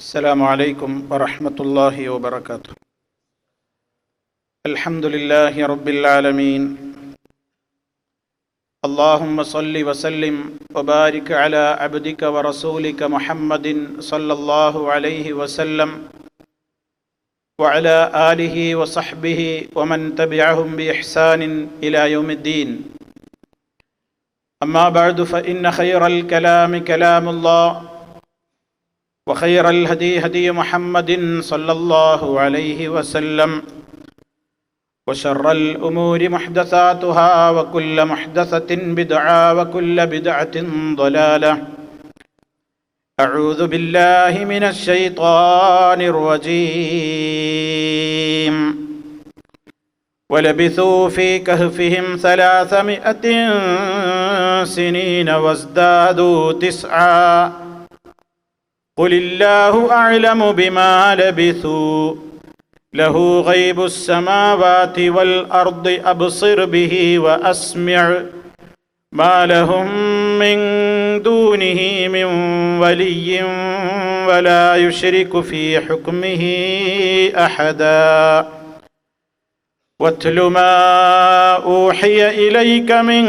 السلام عليكم ورحمة الله وبركاته. الحمد لله رب العالمين. اللهم صل وسلم وبارك على عبدك ورسولك محمد صلى الله عليه وسلم وعلى آله وصحبه ومن تبعهم بإحسان إلى يوم الدين. أما بعد فإن خير الكلام كلام الله وخير الهدي هدي محمد صلى الله عليه وسلم وشر الأمور محدثاتها وكل محدثة بدعة وكل بدعة ضلالة. أعوذ بالله من الشيطان الرجيم. ولبثوا في كهفهم 300 سنين وازدادوا 9. قل الله أعلم بما لبثوا له غيب السماوات والأرض أبصر به وأسمع ما لهم من دونه من ولي ولا يشرك في حكمه أحدا. واتل ما أوحي إليك من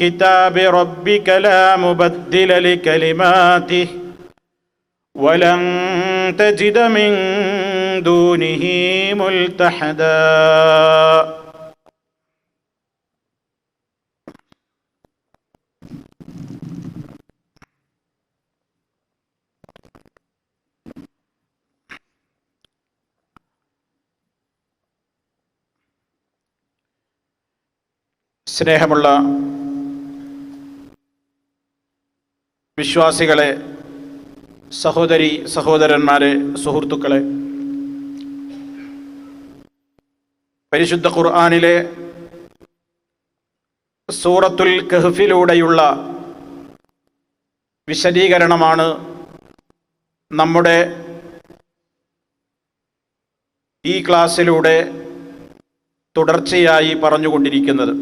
كتاب ربك لا مبدل لكلماته ولن تجد من دونه ملتحدا. സ്നേഹമുള്ള വിശ്വാസികളെ, സഹോദരി സഹോദരന്മാരെ, സുഹൃത്തുക്കളെ, പരിശുദ്ധ ഖുർആനിലെ സൂറത്തുൽ കഹ്ഫിലൂടെയുള്ള വിശദീകരണമാണ് നമ്മുടെ ഈ ക്ലാസ്സിലൂടെ തുടർച്ചയായി പറഞ്ഞുകൊണ്ടിരിക്കുന്നത്.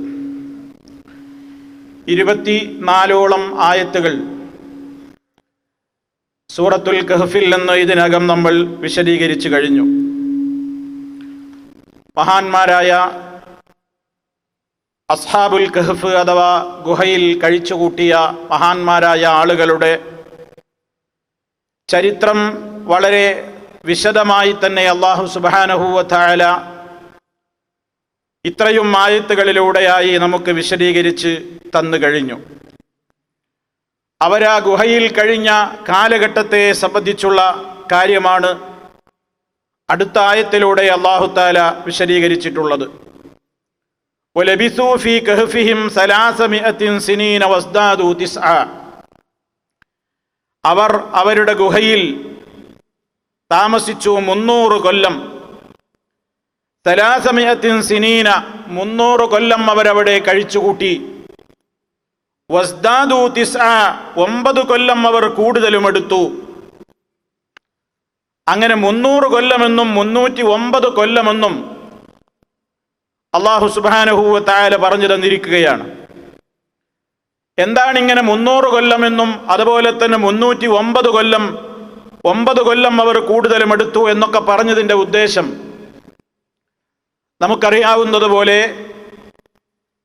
24ഓളം ആയത്തുകൾ സൂറത്തുൽ കഹ്ഫിൽ നിന്ന് ഇതിനകം നമ്മൾ വിശദീകരിച്ചു കഴിഞ്ഞു. മഹാന്മാരായ അസ്ഹാബുൽ കഹ്ഫ് അഥവാ ഗുഹയിൽ കഴിച്ചുകൂട്ടിയ മഹാന്മാരായ ആളുകളുടെ ചരിത്രം വളരെ വിശദമായി തന്നെ അല്ലാഹു സുബ്ഹാനഹു വ തആല ഇത്രയും ആയത്തുകളിലൂടെയായി നമുക്ക് വിശദീകരിച്ച് തന്നു കഴിഞ്ഞു. അവരാ ഗുഹയിൽ കഴിഞ്ഞ കാലഘട്ടത്തെ സംബന്ധിച്ചുള്ള കാര്യമാണ് അടുത്ത ആയത്തിലൂടെ അല്ലാഹു തആല വിശദീകരിച്ചിട്ടുള്ളത്. വലബിസൂ ഫീ കഹ്ഫിഹിം 300 സിനീന വസ്ദാദു 9. അവർ അവരുടെ ഗുഹയിൽ താമസിച്ചു 300 കൊല്ലം. 300 സിനീന 300 കൊല്ലം അവരവിടെ കഴിച്ചുകൂട്ടി. വസ്ദാദു 9 കൊല്ലം അവർ കൂടുതലും എടുത്തു. അങ്ങനെ 300 കൊല്ലമെന്നും 309 കൊല്ലമെന്നും അല്ലാഹു സുബ്ഹാനഹു വ തആല പറഞ്ഞു തന്നിരിക്കുകയാണ്. എന്താണ് ഇങ്ങനെ 300 കൊല്ലമെന്നും അതുപോലെ തന്നെ 309 കൊല്ലം 9 കൊല്ലം അവർ കൂടുതലും എടുത്തു എന്നൊക്കെ പറഞ്ഞതിൻ്റെ ഉദ്ദേശം, നമുക്കറിയാവുന്നതുപോലെ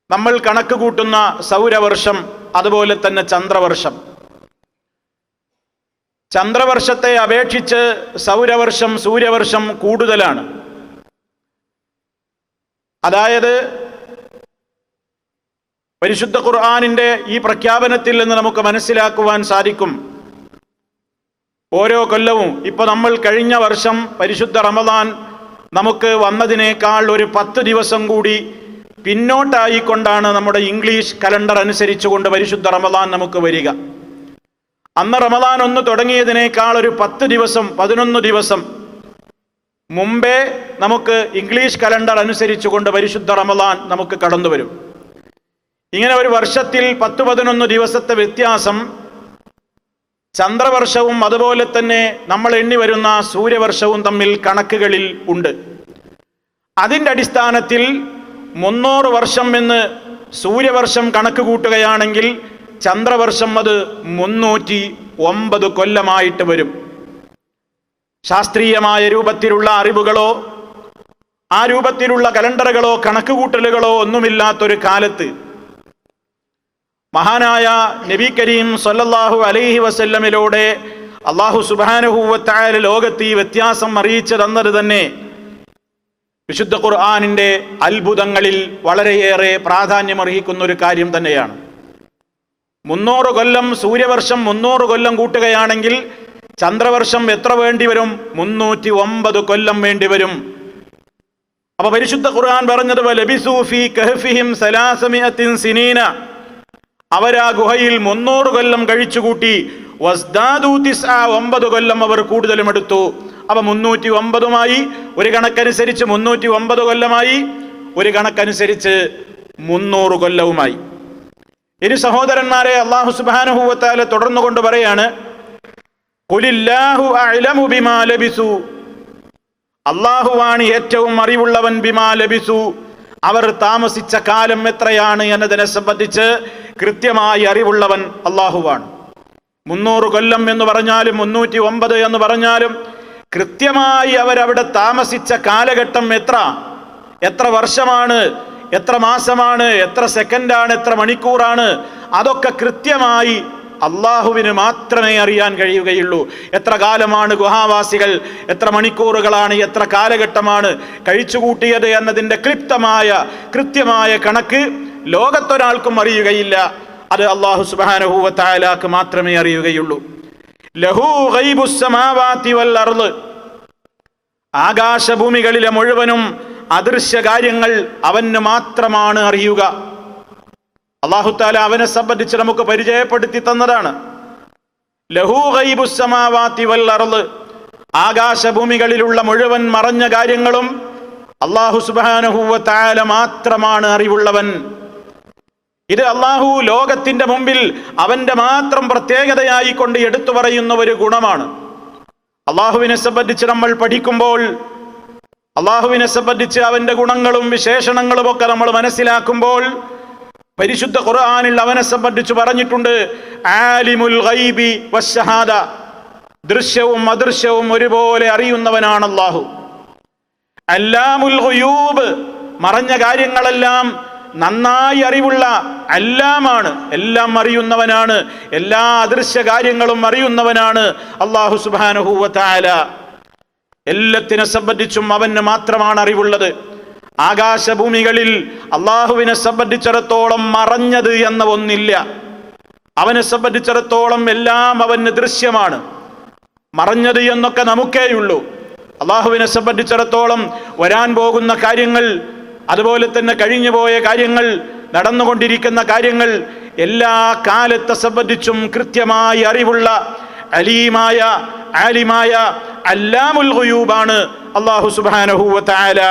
നമ്മൾ കണക്ക് കൂട്ടുന്ന സൗരവർഷം അതുപോലെ തന്നെ ചന്ദ്രവർഷം, ചന്ദ്രവർഷത്തെ അപേക്ഷിച്ച് സൗരവർഷം സൂര്യവർഷം കൂടുതലാണ്. അതായത് പരിശുദ്ധ ഖുർആനിൻ്റെ ഈ പ്രഖ്യാപനത്തിൽ നിന്ന് നമുക്ക് മനസ്സിലാക്കുവാൻ സാധിക്കും, ഓരോ കൊല്ലവും ഇപ്പൊ നമ്മൾ കഴിഞ്ഞ വർഷം പരിശുദ്ധ റമദാൻ നമുക്ക് വന്നതിനേക്കാൾ ഒരു 10 ദിവസം കൂടി പിന്നോട്ടായിക്കൊണ്ടാണ് നമ്മുടെ ഇംഗ്ലീഷ് കലണ്ടർ അനുസരിച്ചുകൊണ്ട് പരിശുദ്ധ റമദാൻ നമുക്ക് വരിക. അന്ന് റമദാൻ ഒന്ന് തുടങ്ങിയതിനേക്കാൾ ഒരു 10 ദിവസം 11 ദിവസം മുമ്പേ നമുക്ക് ഇംഗ്ലീഷ് കലണ്ടർ അനുസരിച്ചുകൊണ്ട് പരിശുദ്ധ റമദാൻ നമുക്ക് കടന്നു വരും. ഇങ്ങനെ ഒരു വർഷത്തിൽ 10-11 ദിവസത്തെ വ്യത്യാസം ചന്ദ്രവർഷവും അതുപോലെ തന്നെ നമ്മൾ എണ്ണി വരുന്ന സൂര്യവർഷവും തമ്മിൽ കണക്കുകളിൽ ഉണ്ട്. അതിൻ്റെ അടിസ്ഥാനത്തിൽ 300 വർഷം എന്ന് സൂര്യവർഷം കണക്ക് കൂട്ടുകയാണെങ്കിൽ ചന്ദ്രവർഷം അത് 309 കൊല്ലമായിട്ട് വരും. ശാസ്ത്രീയമായ രൂപത്തിലുള്ള അറിവുകളോ ആ രൂപത്തിലുള്ള കലണ്ടറുകളോ കണക്കുകൂട്ടലുകളോ ഒന്നുമില്ലാത്തൊരു കാലത്ത് മഹാനായ നബി കരീം സല്ലല്ലാഹു അലൈഹി വസല്ലമിലൂടെ അല്ലാഹു സുബ്ഹാനഹു വ തആല ലോകത്ത് ഈ വ്യത്യാസം അറിയിച്ചു തന്നത് തന്നെ വിശുദ്ധ ഖുർആനിന്റെ അത്ഭുതങ്ങളിൽ വളരെയേറെ പ്രാധാന്യമർഹിക്കുന്ന ഒരു കാര്യം തന്നെയാണ്. 300 കൊല്ലം സൂര്യവർഷം 300 കൊല്ലം കൂട്ടുകയാണെങ്കിൽ ചന്ദ്രവർഷം എത്ര വേണ്ടിവരും? 309 കൊല്ലം വേണ്ടിവരും. അപ്പൊ പരിശുദ്ധ ഖുർആൻ പറഞ്ഞത് ലബിസൂ ഫീ കഹ്ഫിഹിം സലാസമിഅത്തിൻ സിനീന, അവരാ ഗുഹയിൽ 300 കൊല്ലം കഴിച്ചുകൂട്ടി. വസ്ദാദൂ തിസ്ആ, 9 കൊല്ലം അവർ കൂടുതലും എടുത്തു. അപ്പൊ 309മായി, ഒരു കണക്കനുസരിച്ച് 309 കൊല്ലമായി, ഒരു കണക്കനുസരിച്ച് 300 കൊല്ലവുമായി. ഇനി സഹോദരന്മാരെ, അല്ലാഹു സുബ്ഹാനഹു വ തആല തുടർന്നുകൊണ്ട് പറയാണ്, ഖുലില്ലാഹു അഅലമു ബിമാ ലബിസു, അല്ലാഹുവാണ് ഏറ്റവും അറിവുള്ളവൻ ബിമാ ലബിസു, അവർ താമസിച്ച കാലം എത്രയാണ് എന്നതിനെ സംബന്ധിച്ച് കൃത്യമായി അറിവുള്ളവൻ അല്ലാഹുവാണ്. 300 കൊല്ലം എന്ന് പറഞ്ഞാലും 309 എന്ന് പറഞ്ഞാലും കൃത്യമായി അവരവിടെ താമസിച്ച കാലഘട്ടം എത്ര വർഷമാണ്, എത്ര മാസമാണ്, എത്ര സെക്കൻഡാണ്, എത്ര മണിക്കൂറാണ്, അതൊക്കെ കൃത്യമായി അള്ളാഹുവിന് മാത്രമേ അറിയാൻ കഴിയുകയുള്ളൂ. എത്ര കാലമാണ് ഗുഹാവാസികൾ, എത്ര മണിക്കൂറുകളാണ്, എത്ര കാലഘട്ടമാണ് കഴിച്ചുകൂട്ടിയത് എന്നതിൻ്റെ കൃത്യമായ കണക്ക് ലോകത്തൊരാൾക്കും അറിയുകയില്ല. അത് അല്ലാഹു സുബ്ഹാനഹു വ തആലക്ക് മാത്രമേ അറിയുകയുള്ളൂ. ലഹു ഗൈബുസ് സമാവാതി വൽ അർള്, ആകാശഭൂമികളിലെ മുഴുവനും അദൃശ്യ കാര്യങ്ങൾ അവന് മാത്രമാണ് അറിയുക. അല്ലാഹു തആല അവനെ സംബന്ധിച്ച് നമുക്ക് പരിചയപ്പെടുത്തി തന്നതാണ്. ലഹു ഗൈബുസ് സമാവാതി വൽ അർള്, ആകാശഭൂമികളിലുള്ള മുഴുവൻ മറഞ്ഞ കാര്യങ്ങളും അല്ലാഹു സുബ്ഹാനഹു വ തആല മാത്രമാണ് അറിവുള്ളവൻ. ഇത് അല്ലാഹു ലോകത്തിന്റെ മുമ്പിൽ അവന്റെ മാത്രം പ്രത്യേകതയായി കൊണ്ട് എടുത്തു പറയുന്ന ഒരു ഗുണമാണ്. അല്ലാഹുവിനെ സംബന്ധിച്ച് നമ്മൾ പഠിക്കുമ്പോൾ, അല്ലാഹുവിനെ സംബന്ധിച്ച് അവന്റെ ഗുണങ്ങളും വിശേഷണങ്ങളും ഒക്കെ നമ്മൾ മനസ്സിലാക്കുമ്പോൾ, പരിശുദ്ധ ഖുർആനിൽ അവനെ സംബന്ധിച്ച് പറഞ്ഞിട്ടുണ്ട്, ആലിമുൽ ഗൈബി വശ്ശഹാദ, ദൃശ്യവും അദൃശ്യവും ഒരുപോലെ അറിയുന്നവനാണ് അല്ലാഹു. അല്ലാമുൽ ഗുയൂബ്, മറഞ്ഞ കാര്യങ്ങളെല്ലാം നന്നായി അറിവുള്ള അല്ലാമാണ്, എല്ലാം അറിയുന്നവനാണ്, എല്ലാ അദൃശ്യ കാര്യങ്ങളും അറിയുന്നവനാണ് അല്ലാഹു സുബ്ഹാനഹു വ തആല. എല്ലാത്തിനെ സംബന്ധിച്ചും അവന് മാത്രമാണ് അറിവുള്ളത്. ആകാശഭൂമികളിൽ അള്ളാഹുവിനെ സംബന്ധിച്ചിടത്തോളം മറഞ്ഞത് എന്ന ഒന്നില്ല. അവനെ സംബന്ധിച്ചിടത്തോളം എല്ലാം അവന് ദൃശ്യമാണ്. മറഞ്ഞത് എന്നൊക്കെ നമുക്കേയുള്ളൂ. അള്ളാഹുവിനെ സംബന്ധിച്ചിടത്തോളം വരാൻ പോകുന്ന കാര്യങ്ങൾ, അതുപോലെ തന്നെ കഴിഞ്ഞുപോയ കാര്യങ്ങൾ, നടന്നുകൊണ്ടിരിക്കുന്ന കാര്യങ്ങൾ, എല്ലാ കാലത്തെ സംബന്ധിച്ചും കൃത്യമായി അറിവുള്ള അലീമായ ആലിമായ അല്ലാമുൽ ഗുയൂബാണ് അല്ലാഹു സുബ്ഹാനഹു വ തആല.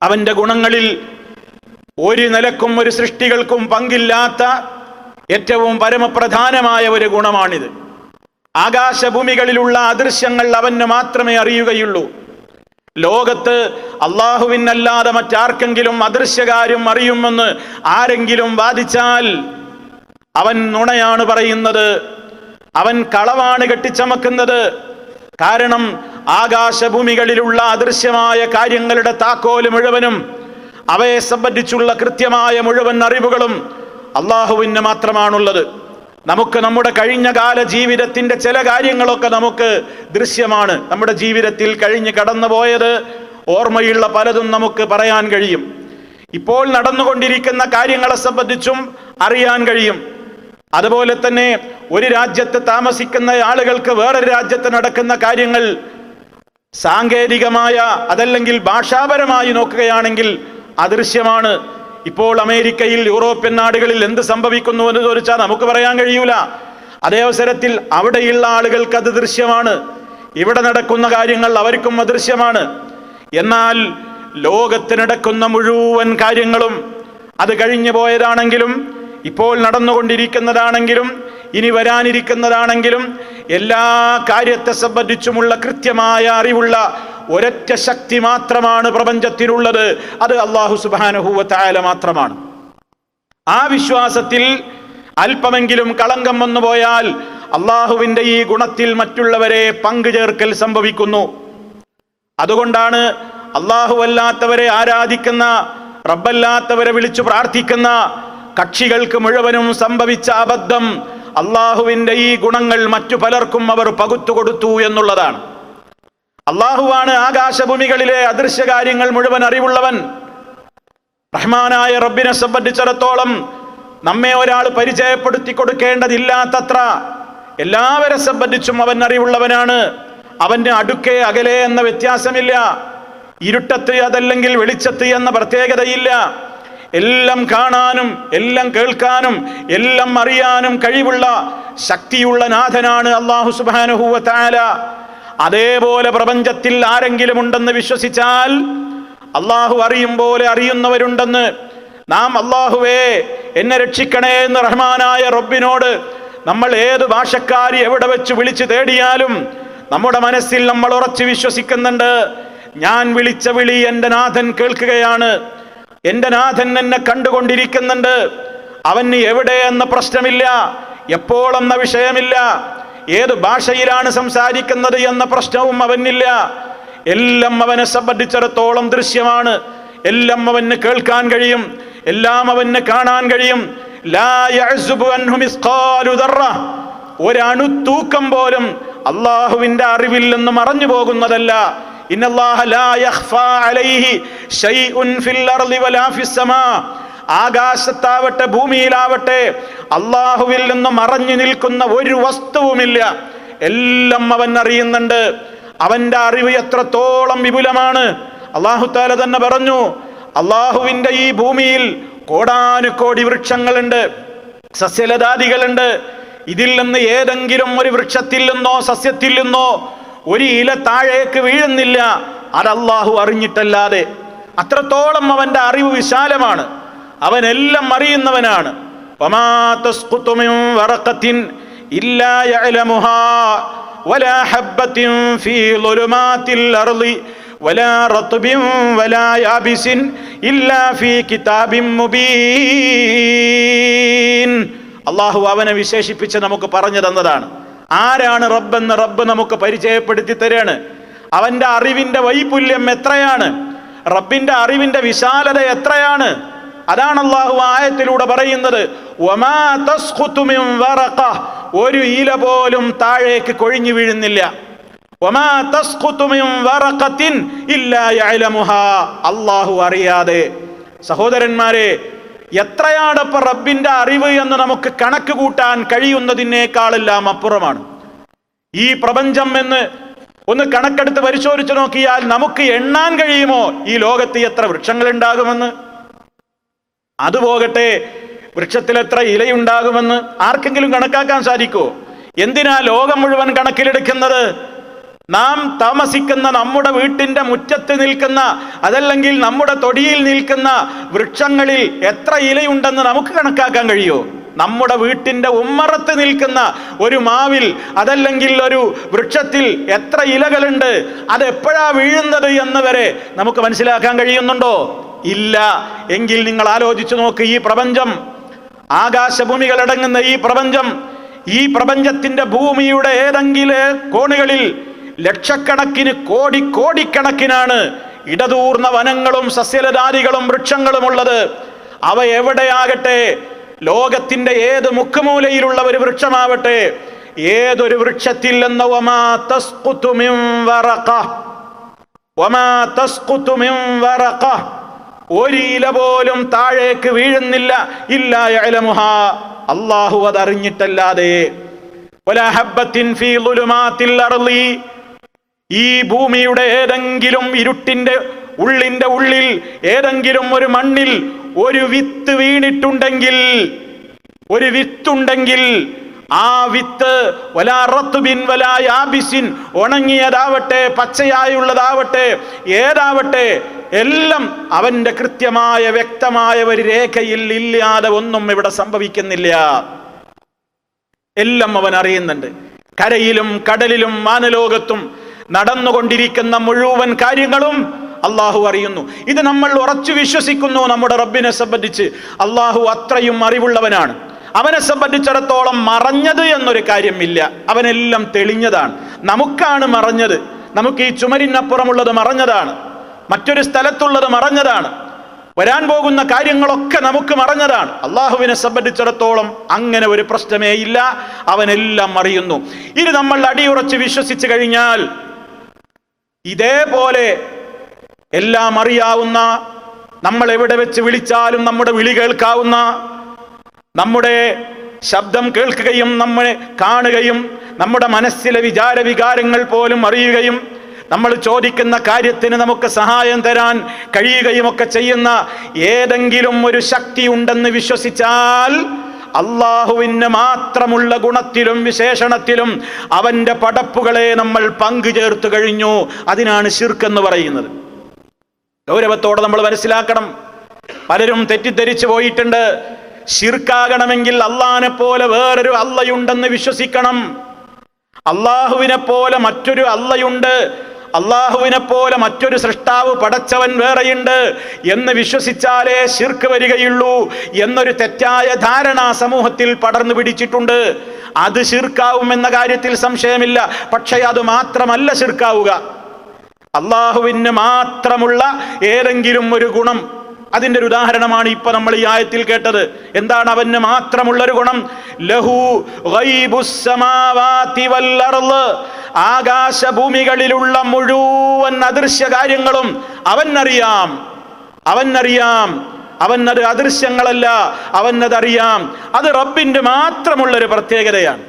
അവന്റെ ഗുണങ്ങളിൽ ഒരു നിലക്കും ഒരു സൃഷ്ടികൾക്കും പങ്കില്ലാത്ത ഏറ്റവും പരമപ്രധാനമായ ഒരു ഗുണമാണിത്. ആകാശഭൂമികളിലുള്ള അദൃശ്യങ്ങൾ അവന് മാത്രമേ അറിയുകയുള്ളൂ. ലോകത്ത് അള്ളാഹുവിനല്ലാതെ മറ്റാർക്കെങ്കിലും അദൃശ്യകാര്യം അറിയുമെന്ന് ആരെങ്കിലും വാദിച്ചാൽ അവൻ നുണയാണ് പറയുന്നത്, അവൻ കളവാണ് കെട്ടിച്ചമക്കുന്നത്. കാരണം ആകാശഭൂമികളിലുള്ള അദൃശ്യമായ കാര്യങ്ങളുടെ താക്കോല് മുഴുവനും, അവയെ സംബന്ധിച്ചുള്ള കൃത്യമായ മുഴുവൻ അറിവുകളും അള്ളാഹുവിന് മാത്രമാണുള്ളത്. നമുക്ക് നമ്മുടെ കഴിഞ്ഞകാല ജീവിതത്തിന്റെ ചില കാര്യങ്ങളൊക്കെ നമുക്ക് ദൃശ്യമാണ്. നമ്മുടെ ജീവിതത്തിൽ കഴിഞ്ഞ് കടന്നുപോയത് ഓർമ്മയുള്ള പലതും നമുക്ക് പറയാൻ കഴിയും. ഇപ്പോൾ നടന്നുകൊണ്ടിരിക്കുന്ന കാര്യങ്ങളെ സംബന്ധിച്ചും അറിയാൻ കഴിയും. അതുപോലെ തന്നെ ഒരു രാജ്യത്ത് താമസിക്കുന്ന ആളുകൾക്ക് വേറൊരു രാജ്യത്ത് നടക്കുന്ന കാര്യങ്ങൾ സാങ്കേതികമായ അതല്ലെങ്കിൽ ഭാഷാപരമായി നോക്കുകയാണെങ്കിൽ അദൃശ്യമാണ്. ഇപ്പോൾ അമേരിക്കയിൽ, യൂറോപ്യൻ നാടുകളിൽ എന്ത് സംഭവിക്കുന്നു എന്ന് ചോദിച്ചാൽ നമുക്ക് പറയാൻ കഴിയൂല. അതേ അവസരത്തിൽ അവിടെയുള്ള ആളുകൾക്ക് അത് ദൃശ്യമാണ്. ഇവിടെ നടക്കുന്ന കാര്യങ്ങൾ അവർക്കും അദൃശ്യമാണ്. എന്നാൽ ലോകത്ത് നടക്കുന്ന മുഴുവൻ കാര്യങ്ങളും, അത് കഴിഞ്ഞു പോയതാണെങ്കിലും ഇപ്പോൾ നടന്നുകൊണ്ടിരിക്കുന്നതാണെങ്കിലും ഇനി വരാനിരിക്കുന്നതാണെങ്കിലും, എല്ലാ കാര്യത്തെ സംബന്ധിച്ചുമുള്ള കൃത്യമായ അറിവുള്ള ഒരൊറ്റ ശക്തി മാത്രമാണ് പ്രപഞ്ചത്തിലുള്ളത്. അത് അല്ലാഹു സുബ്ഹാനഹു വ തആല മാത്രമാണ്. ആ വിശ്വാസത്തിൽ അല്പമെങ്കിലും കളങ്കം വന്നു പോയാൽ അള്ളാഹുവിന്റെ ഈ ഗുണത്തിൽ മറ്റുള്ളവരെ പങ്കുചേർക്കൽ സംഭവിക്കുന്നു. അതുകൊണ്ടാണ് അല്ലാഹുവല്ലാത്തവരെ ആരാധിക്കുന്ന, റബ്ബല്ലാത്തവരെ വിളിച്ചു പ്രാർത്ഥിക്കുന്ന കക്ഷികൾക്ക് മുഴുവനും സംഭവിച്ച അബദ്ധം അള്ളാഹുവിന്റെ ഈ ഗുണങ്ങൾ മറ്റു പലർക്കും അവർ പകുത്തു കൊടുത്തു എന്നുള്ളതാണ്. അള്ളാഹുവാണ് ആകാശഭൂമികളിലെ അദൃശ്യ കാര്യങ്ങൾ മുഴുവൻ അറിവുള്ളവൻ. റഹ്മാനായ റബ്ബിനെ സംബന്ധിച്ചിടത്തോളം നമ്മെ ഒരാൾ പരിചയപ്പെടുത്തി കൊടുക്കേണ്ടതില്ലാത്തത്ര എല്ലാവരെ സംബന്ധിച്ചും അവൻ അറിവുള്ളവനാണ്. അവന് അടുക്കെ അകലെ എന്ന വ്യത്യാസമില്ല, ഇരുട്ടത്ത് അതല്ലെങ്കിൽ വെളിച്ചത്ത് എന്ന പ്രത്യേകതയില്ല. എല്ലാം കാണാനും എല്ലാം കേൾക്കാനും എല്ലാം അറിയാനും കഴിവുള്ള ശക്തിയുള്ള നാഥനാണ് അല്ലാഹു സുബ്ഹാനഹു വ തആല. അതേപോലെ പ്രപഞ്ചത്തിൽ ആരെങ്കിലും ഉണ്ടെന്ന് വിശ്വസിച്ചാൽ അള്ളാഹു അറിയും പോലെ അറിയുന്നവരുണ്ടെന്ന് നാം അള്ളാഹുവേ എന്നെ രക്ഷിക്കണേ എന്ന് റഹ്മാനായ റബ്ബിനോട് നമ്മൾ ഏത് ഭാഷക്കാരി എവിടെ വെച്ച് വിളിച്ചു തേടിയാലും നമ്മുടെ മനസ്സിൽ നമ്മൾ ഉറച്ചു വിശ്വസിക്കുന്നുണ്ട്, ഞാൻ വിളിച്ച വിളി എൻ്റെ നാഥൻ കേൾക്കുകയാണ്, എൻ്റെ നാഥൻ എന്നെ കണ്ടുകൊണ്ടിരിക്കുന്നുണ്ട്. അവന് എവിടെ എന്ന പ്രശ്നമില്ല, എപ്പോഴെന്ന വിഷയമില്ല, ഏത് ഭാഷയിലാണ് സംസാരിക്കുന്നത് എന്ന പ്രശ്നവും അവനില്ല. എല്ലാം അവനെ സംബന്ധിച്ചിടത്തോളം ദൃശ്യമാണ്, എല്ലാം അവന് കേൾക്കാൻ കഴിയും, എല്ലാം അവന് കാണാൻ കഴിയും. ലാ യഅ്സുബു അൻഹു മിസ്ഖാലു ദർറ, ഒരണുത്തൂക്കം പോലും അള്ളാഹുവിന്റെ അറിവിൽ നിന്ന് മറഞ്ഞു പോകുന്നതല്ല. ഇന്നല്ലാഹ ലാ യഖ്ഫാ അലൈഹി ശൈഉൻ ഫിൽ അർളി വലാ ഫിസ് സമാ, ആകാശത്താവട്ടെ ഭൂമിയിലാവട്ടെ അള്ളാഹുവിൽ നിന്ന് മറഞ്ഞു നിൽക്കുന്ന ഒരു വസ്തുവുമില്ല, എല്ലാം അവൻ അറിയുന്നുണ്ട്. അവന്റെ അറിവ് എത്രത്തോളം വിപുലമാണ്. അല്ലാഹു തആല തന്നെ പറഞ്ഞു, അള്ളാഹുവിന്റെ ഈ ഭൂമിയിൽ കോടാനുകോടി വൃക്ഷങ്ങളുണ്ട്, സസ്യലതാദികളുണ്ട്. ഇതിൽ നിന്ന് ഏതെങ്കിലും ഒരു വൃക്ഷത്തിൽ നിന്നോ സസ്യത്തിൽ നിന്നോ ഒരു ഇല താഴേക്ക് വീഴുന്നില്ല, അത് അള്ളാഹു അറിഞ്ഞിട്ടല്ലാതെ. അത്രത്തോളം അവന്റെ അറിവ് വിശാലമാണ്, അവനെല്ലാം അറിയുന്നവനാണ്. വമാ തസ്ഖുതു മിൻ വറഖത്തിൻ ഇല്ലാ യഅലമുഹാ വലാ ഹബ്ബത്തിൻ ഫീ ളുലുമാത്തിൽ അർളി വലാ റത്ബിൻ വലാ യാബിസിൻ ഇല്ലാ ഫീ കിതാബിൻ മുബീൻ. അല്ലാഹു അവനെ വിശേഷിപ്പിച്ച് നമുക്ക് പറഞ്ഞു തന്നതാണ്. ആരാണ് റബ്ബെന്ന് റബ്ബ് നമുക്ക് പരിചയപ്പെടുത്തി തരാണ്. അവന്റെ അറിവിന്റെ വൈപുല്യം എത്രയാണ്, റബ്ബിന്റെ അറിവിന്റെ വിശാലത എത്രയാണ്. അതാണ് അല്ലാഹു ആയത്തിലൂടെ പറയുന്നത്, വമാ തസ്ഖുതു മിൻ വറഖ, ഒരു ഇല പോലും താഴേക്ക് കൊഴിഞ്ഞു വീഴുന്നില്ല. വമാ തസ്ഖുതു മിൻ വറഖത്തിൻ ഇല്ലാ യഅലമുഹാ, അല്ലാഹു അറിയാതെ. സഹോദരന്മാരെ, എത്രയാണ് ഇപ്പൊ റബ്ബിന്റെ അറിവ് എന്ന് നമുക്ക് കണക്ക് കൂട്ടാൻ കഴിയുന്നതിനേക്കാളെല്ലാം അപ്പുറമാണ് ഈ പ്രപഞ്ചം എന്ന് ഒന്ന് കണക്കെടുത്ത് പരിശോധിച്ചു നോക്കിയാൽ നമുക്ക് എണ്ണാൻ കഴിയുമോ ഈ ലോകത്ത് എത്ര വൃക്ഷങ്ങൾ ഉണ്ടാകുമെന്ന്? അതുപോകട്ടെ, വൃക്ഷത്തിൽ എത്ര ഇലയുണ്ടാകുമെന്ന് ആർക്കെങ്കിലും കണക്കാക്കാൻ സാധിക്കുമോ? എന്തിനാ ലോകം മുഴുവൻ കണക്കിലെടുക്കുന്നത്? നാം താമസിക്കുന്ന നമ്മുടെ വീട്ടിന്റെ മുറ്റത്ത് നിൽക്കുന്ന, അതല്ലെങ്കിൽ നമ്മുടെ തൊടിയിൽ നിൽക്കുന്ന വൃക്ഷങ്ങളിൽ എത്ര ഇലയുണ്ടെന്ന് നമുക്ക് കണക്കാക്കാൻ കഴിയുമോ? നമ്മുടെ വീട്ടിന്റെ ഉമ്മറത്ത് നിൽക്കുന്ന ഒരു മാവിൽ, അതല്ലെങ്കിൽ ഒരു വൃക്ഷത്തിൽ എത്ര ഇലകളുണ്ട്, അതെപ്പോഴാ വീഴുന്നത് എന്ന് വരെ നമുക്ക് മനസ്സിലാക്കാൻ കഴിയുന്നുണ്ടോ? ഇല്ല. എങ്കിൽ നിങ്ങൾ ആലോചിച്ചു നോക്ക്, ഈ പ്രപഞ്ചം, ആകാശഭൂമികൾ അടങ്ങുന്ന ഈ പ്രപഞ്ചത്തിന്റെ ഭൂമിയുടെ ഏതെങ്കിലും കോണുകളിൽ ലക്ഷക്കണക്കിന് കോടിക്കണക്കിനാണ് ഇടതൂർന്ന വനങ്ങളും സസ്യലതാദികളും വൃക്ഷങ്ങളും ഉള്ളത്. അവ എവിടെയാകട്ടെ, ലോകത്തിന്റെ ഏത് മുക്കുമൂലയിലുള്ള ഒരു വൃക്ഷമാവട്ടെ, ഏതൊരു വൃക്ഷത്തിൽ നിന്ന് വമാ തസ്ഖുതു മിൻ വറഖ, ഒരു ഇല പോലും താഴേക്ക് വീഴുന്നില്ല. ഇല്ലാ യഅലമുഹാ, അല്ലാഹു അതറിഞ്ഞിട്ടല്ലാതെ. വലാ ഹബ്ബത്തിൻ ഫീ ളുലുമാത്തിൽ അർളി, ഈ ഭൂമിയുടെ ഏതെങ്കിലും ഇരുട്ടിന്റെ ഉള്ളിൽ ഏതെങ്കിലും ഒരു മണ്ണിൽ ഒരു വിത്ത് വീണിട്ടുണ്ടെങ്കിൽ, ഒരു വിത്തുണ്ടെങ്കിൽ, ആ വിത്ത് വലാ റത്ബിൻ വലാ യാബിസിൻ, ഉണങ്ങിയതാവട്ടെ പച്ചയായുള്ളതാവട്ടെ ഏതാവട്ടെ, എല്ലാം അവന്റെ കൃത്യമായ വ്യക്തമായ ഒരു രേഖയിൽ ഇല്ലാതെ ഒന്നും ഇവിടെ സംഭവിക്കുന്നില്ല. എല്ലാം അവൻ അറിയുന്നുണ്ട്. കരയിലും കടലിലും മാനലോകത്തും നടന്നുകൊണ്ടിരിക്കുന്ന മുഴുവൻ കാര്യങ്ങളും അള്ളാഹു അറിയുന്നു. ഇത് നമ്മൾ ഉറച്ചു വിശ്വസിക്കുന്നു. നമ്മുടെ റബ്ബിനെ സംബന്ധിച്ച് അള്ളാഹു അത്രയും അറിവുള്ളവനാണ്. അവനെ സംബന്ധിച്ചിടത്തോളം മറഞ്ഞത് എന്നൊരു കാര്യമില്ല, അവനെല്ലാം തെളിഞ്ഞതാണ്. നമുക്കാണ് മറഞ്ഞത്. നമുക്ക് ഈ ചുമരിനപ്പുറമുള്ളത് മറഞ്ഞതാണ്, മറ്റൊരു സ്ഥലത്തുള്ളത് മറഞ്ഞതാണ്, വരാൻ പോകുന്ന കാര്യങ്ങളൊക്കെ നമുക്ക് മറഞ്ഞതാണ്. അള്ളാഹുവിനെ സംബന്ധിച്ചിടത്തോളം അങ്ങനെ ഒരു പ്രശ്നമേ ഇല്ല, അവനെല്ലാം അറിയുന്നു. ഇനി നമ്മൾ അടിയുറച്ച് വിശ്വസിച്ചു കഴിഞ്ഞാൽ ഇതേപോലെ എല്ലാം അറിയാവുന്ന, നമ്മൾ എവിടെ വെച്ച് വിളിച്ചാലും നമ്മുടെ വിളി കേൾക്കാവുന്ന, നമ്മുടെ ശബ്ദം കേൾക്കുകയും നമ്മളെ കാണുകയും നമ്മുടെ മനസ്സിലെ വികാരങ്ങൾ പോലും അറിയുകയും നമ്മൾ ചോദിക്കുന്ന കാര്യത്തിന് നമുക്ക് സഹായം തരാൻ കഴിയുകയും ഒക്കെ ചെയ്യുന്ന ഏതെങ്കിലും ഒരു ശക്തി ഉണ്ടെന്ന് വിശ്വസിച്ചാൽ അള്ളാഹുവിന് മാത്രമുള്ള ഗുണത്തിലും വിശേഷണത്തിലും അവന്റെ പടപ്പുകളെ നമ്മൾ പങ്കുചേർത്തു കഴിഞ്ഞു. അതിനാണ് ശിർക്ക് എന്ന് പറയുന്നത്. ഗൗരവത്തോടെ നമ്മൾ മനസ്സിലാക്കണം. പലരും തെറ്റിദ്ധരിച്ചു പോയിട്ടുണ്ട്. ശിർക്കാകണമെങ്കിൽ അള്ളാഹിനെ പോലെ വേറൊരു അള്ളയുണ്ടെന്ന് വിശ്വസിക്കണം, അള്ളാഹുവിനെ പോലെ മറ്റൊരു അള്ളയുണ്ട്, അള്ളാഹുവിനെ പോലെ മറ്റൊരു സൃഷ്ടാവ് പടച്ചവൻ വേറെയുണ്ട് എന്ന് വിശ്വസിച്ചാലേ ശിർക്ക് വരികയുള്ളൂ എന്നൊരു തെറ്റായ ധാരണ സമൂഹത്തിൽ പടർന്നു പിടിച്ചിട്ടുണ്ട്. അത് ശിർക്കാവും എന്ന കാര്യത്തിൽ സംശയമില്ല. പക്ഷേ അത് മാത്രമല്ല ശിർക്കാവുക. അള്ളാഹുവിന് മാത്രമുള്ള ഏതെങ്കിലും ഒരു ഗുണം, അതിന്റെ ഒരു ഉദാഹരണമാണ് ഇപ്പൊ നമ്മൾ ഈ ആയത്തിൽ കേട്ടത്. എന്താണ് അവന് മാത്രമുള്ളൊരു ഗുണം? ലഹു ഗൈബുസ് സമാവാതി വൽ അർള്, ആകാശഭൂമികളിലുള്ള മുഴുവൻ അദൃശ്യ കാര്യങ്ങളും അവനറിയാം. അവനത് അദൃശ്യങ്ങളല്ല, അവനതറിയാം. അത് റബ്ബിന്റെ മാത്രമുള്ളൊരു പ്രത്യേകതയാണ്.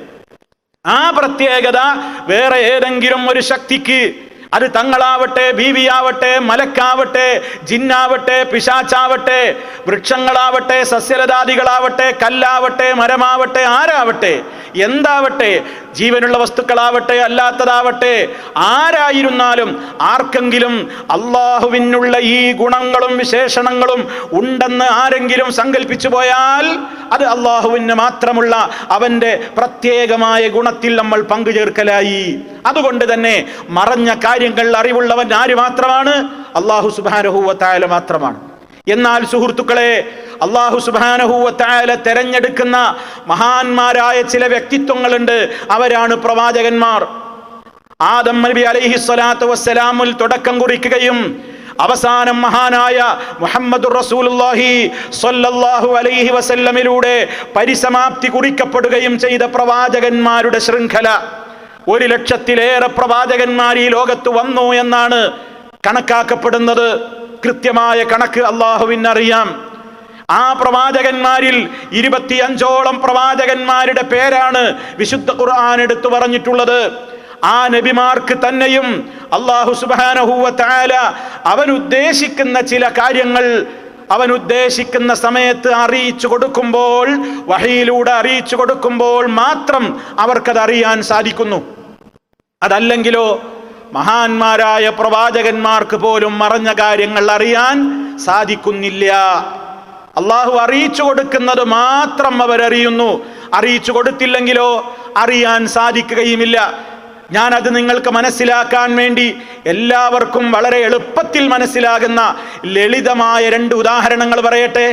ആ പ്രത്യേകത വേറെ ഏതെങ്കിലും ഒരു ശക്തിക്ക്, അത് തങ്ങളാവട്ടെ, ബീവിയാവട്ടെ, മലക്കാവട്ടെ, ജിന്നാവട്ടെ, പിശാച്ചാവട്ടെ, വൃക്ഷങ്ങളാവട്ടെ, സസ്യലതാദികളാവട്ടെ, കല്ലാവട്ടെ, മരമാവട്ടെ, ആരാവട്ടെ, എന്താവട്ടെ, ജീവനുള്ള വസ്തുക്കളാവട്ടെ അല്ലാത്തതാവട്ടെ, ആരായിരുന്നാലും ആർക്കെങ്കിലും അള്ളാഹുവിനുള്ള ഈ ഗുണങ്ങളും വിശേഷണങ്ങളും ഉണ്ടെന്ന് ആരെങ്കിലും സങ്കല്പിച്ചു പോയാൽ അത് അള്ളാഹുവിന് മാത്രമുള്ള അവന്റെ പ്രത്യേകമായ ഗുണത്തിൽ നമ്മൾ പങ്കുചേർക്കലായി. അതുകൊണ്ട് തന്നെ മറഞ്ഞ കാര്യങ്ങൾ അറിവുള്ളവൻ ആര് മാത്രമാണ്? അള്ളാഹു സുബ്ഹാനഹു വ തആല മാത്രമാണ്. എന്നാൽ സുഹൃത്തുക്കളെ, അള്ളാഹു സുബ്ഹാനഹു വ തആല തെരഞ്ഞെടുക്കുന്ന മഹാന്മാരായ ചില വ്യക്തിത്വങ്ങളുണ്ട്. അവരാണ് പ്രവാചകന്മാർ. ആദം നബി അലൈഹിസ്സലാത്തു വസ്സലാമിൽ തുടക്കം കുറിക്കുകയും അവസാനം മഹാനായ മുഹമ്മദുർ റസൂലുള്ളാഹി സ്വല്ലല്ലാഹു അലൈഹി വസല്ലമിലൂടെ പരിസമാപ്തി കുറിക്കപ്പെടുകയും ചെയ്ത പ്രവാചകന്മാരുടെ ശൃംഖല. 1,00,000-ലേറെ പ്രവാചകന്മാർ ഈ ലോകത്ത് വന്നു എന്നാണ് കണക്കാക്കപ്പെടുന്നത്. കൃത്യമായ കണക്ക് അള്ളാഹുവിനറിയാം. ആ പ്രവാചകന്മാരിൽ 25ഓളം പ്രവാചകന്മാരുടെ പേരാണ് വിശുദ്ധ ഖുർആൻ എടുത്തു പറഞ്ഞിട്ടുള്ളത്. ആ നബിമാർക്ക് തന്നെയും അല്ലാഹു സുബ്ഹാനഹു വ തആല അവൻ ഉദ്ദേശിക്കുന്ന ചില കാര്യങ്ങൾ അവൻ ഉദ്ദേശിക്കുന്ന സമയത്ത് അറിയിച്ചു കൊടുക്കുമ്പോൾ, വഹയിലൂടെ അറിയിച്ചു കൊടുക്കുമ്പോൾ മാത്രം അവർക്കത് അറിയാൻ സാധിക്കുന്നു. അതല്ലെങ്കിലോ മഹാന്മാരായ പ്രവാചകന്മാർക്ക് പോലും മറഞ്ഞ കാര്യങ്ങൾ അറിയാൻ സാധിക്കുന്നില്ല. അള്ളാഹു അറിയിച്ചു കൊടുക്കുന്നത് മാത്രം അവരറിയുന്നു. അറിയിച്ചു കൊടുത്തില്ലെങ്കിലോ അറിയാൻ സാധിക്കുകയുമില്ല. ഞാനത് നിങ്ങൾക്ക് മനസ്സിലാക്കാൻ വേണ്ടി എല്ലാവർക്കും വളരെ എളുപ്പത്തിൽ മനസ്സിലാകുന്ന ലളിതമായ 2 ഉദാഹരണങ്ങൾ പറയട്ടെ.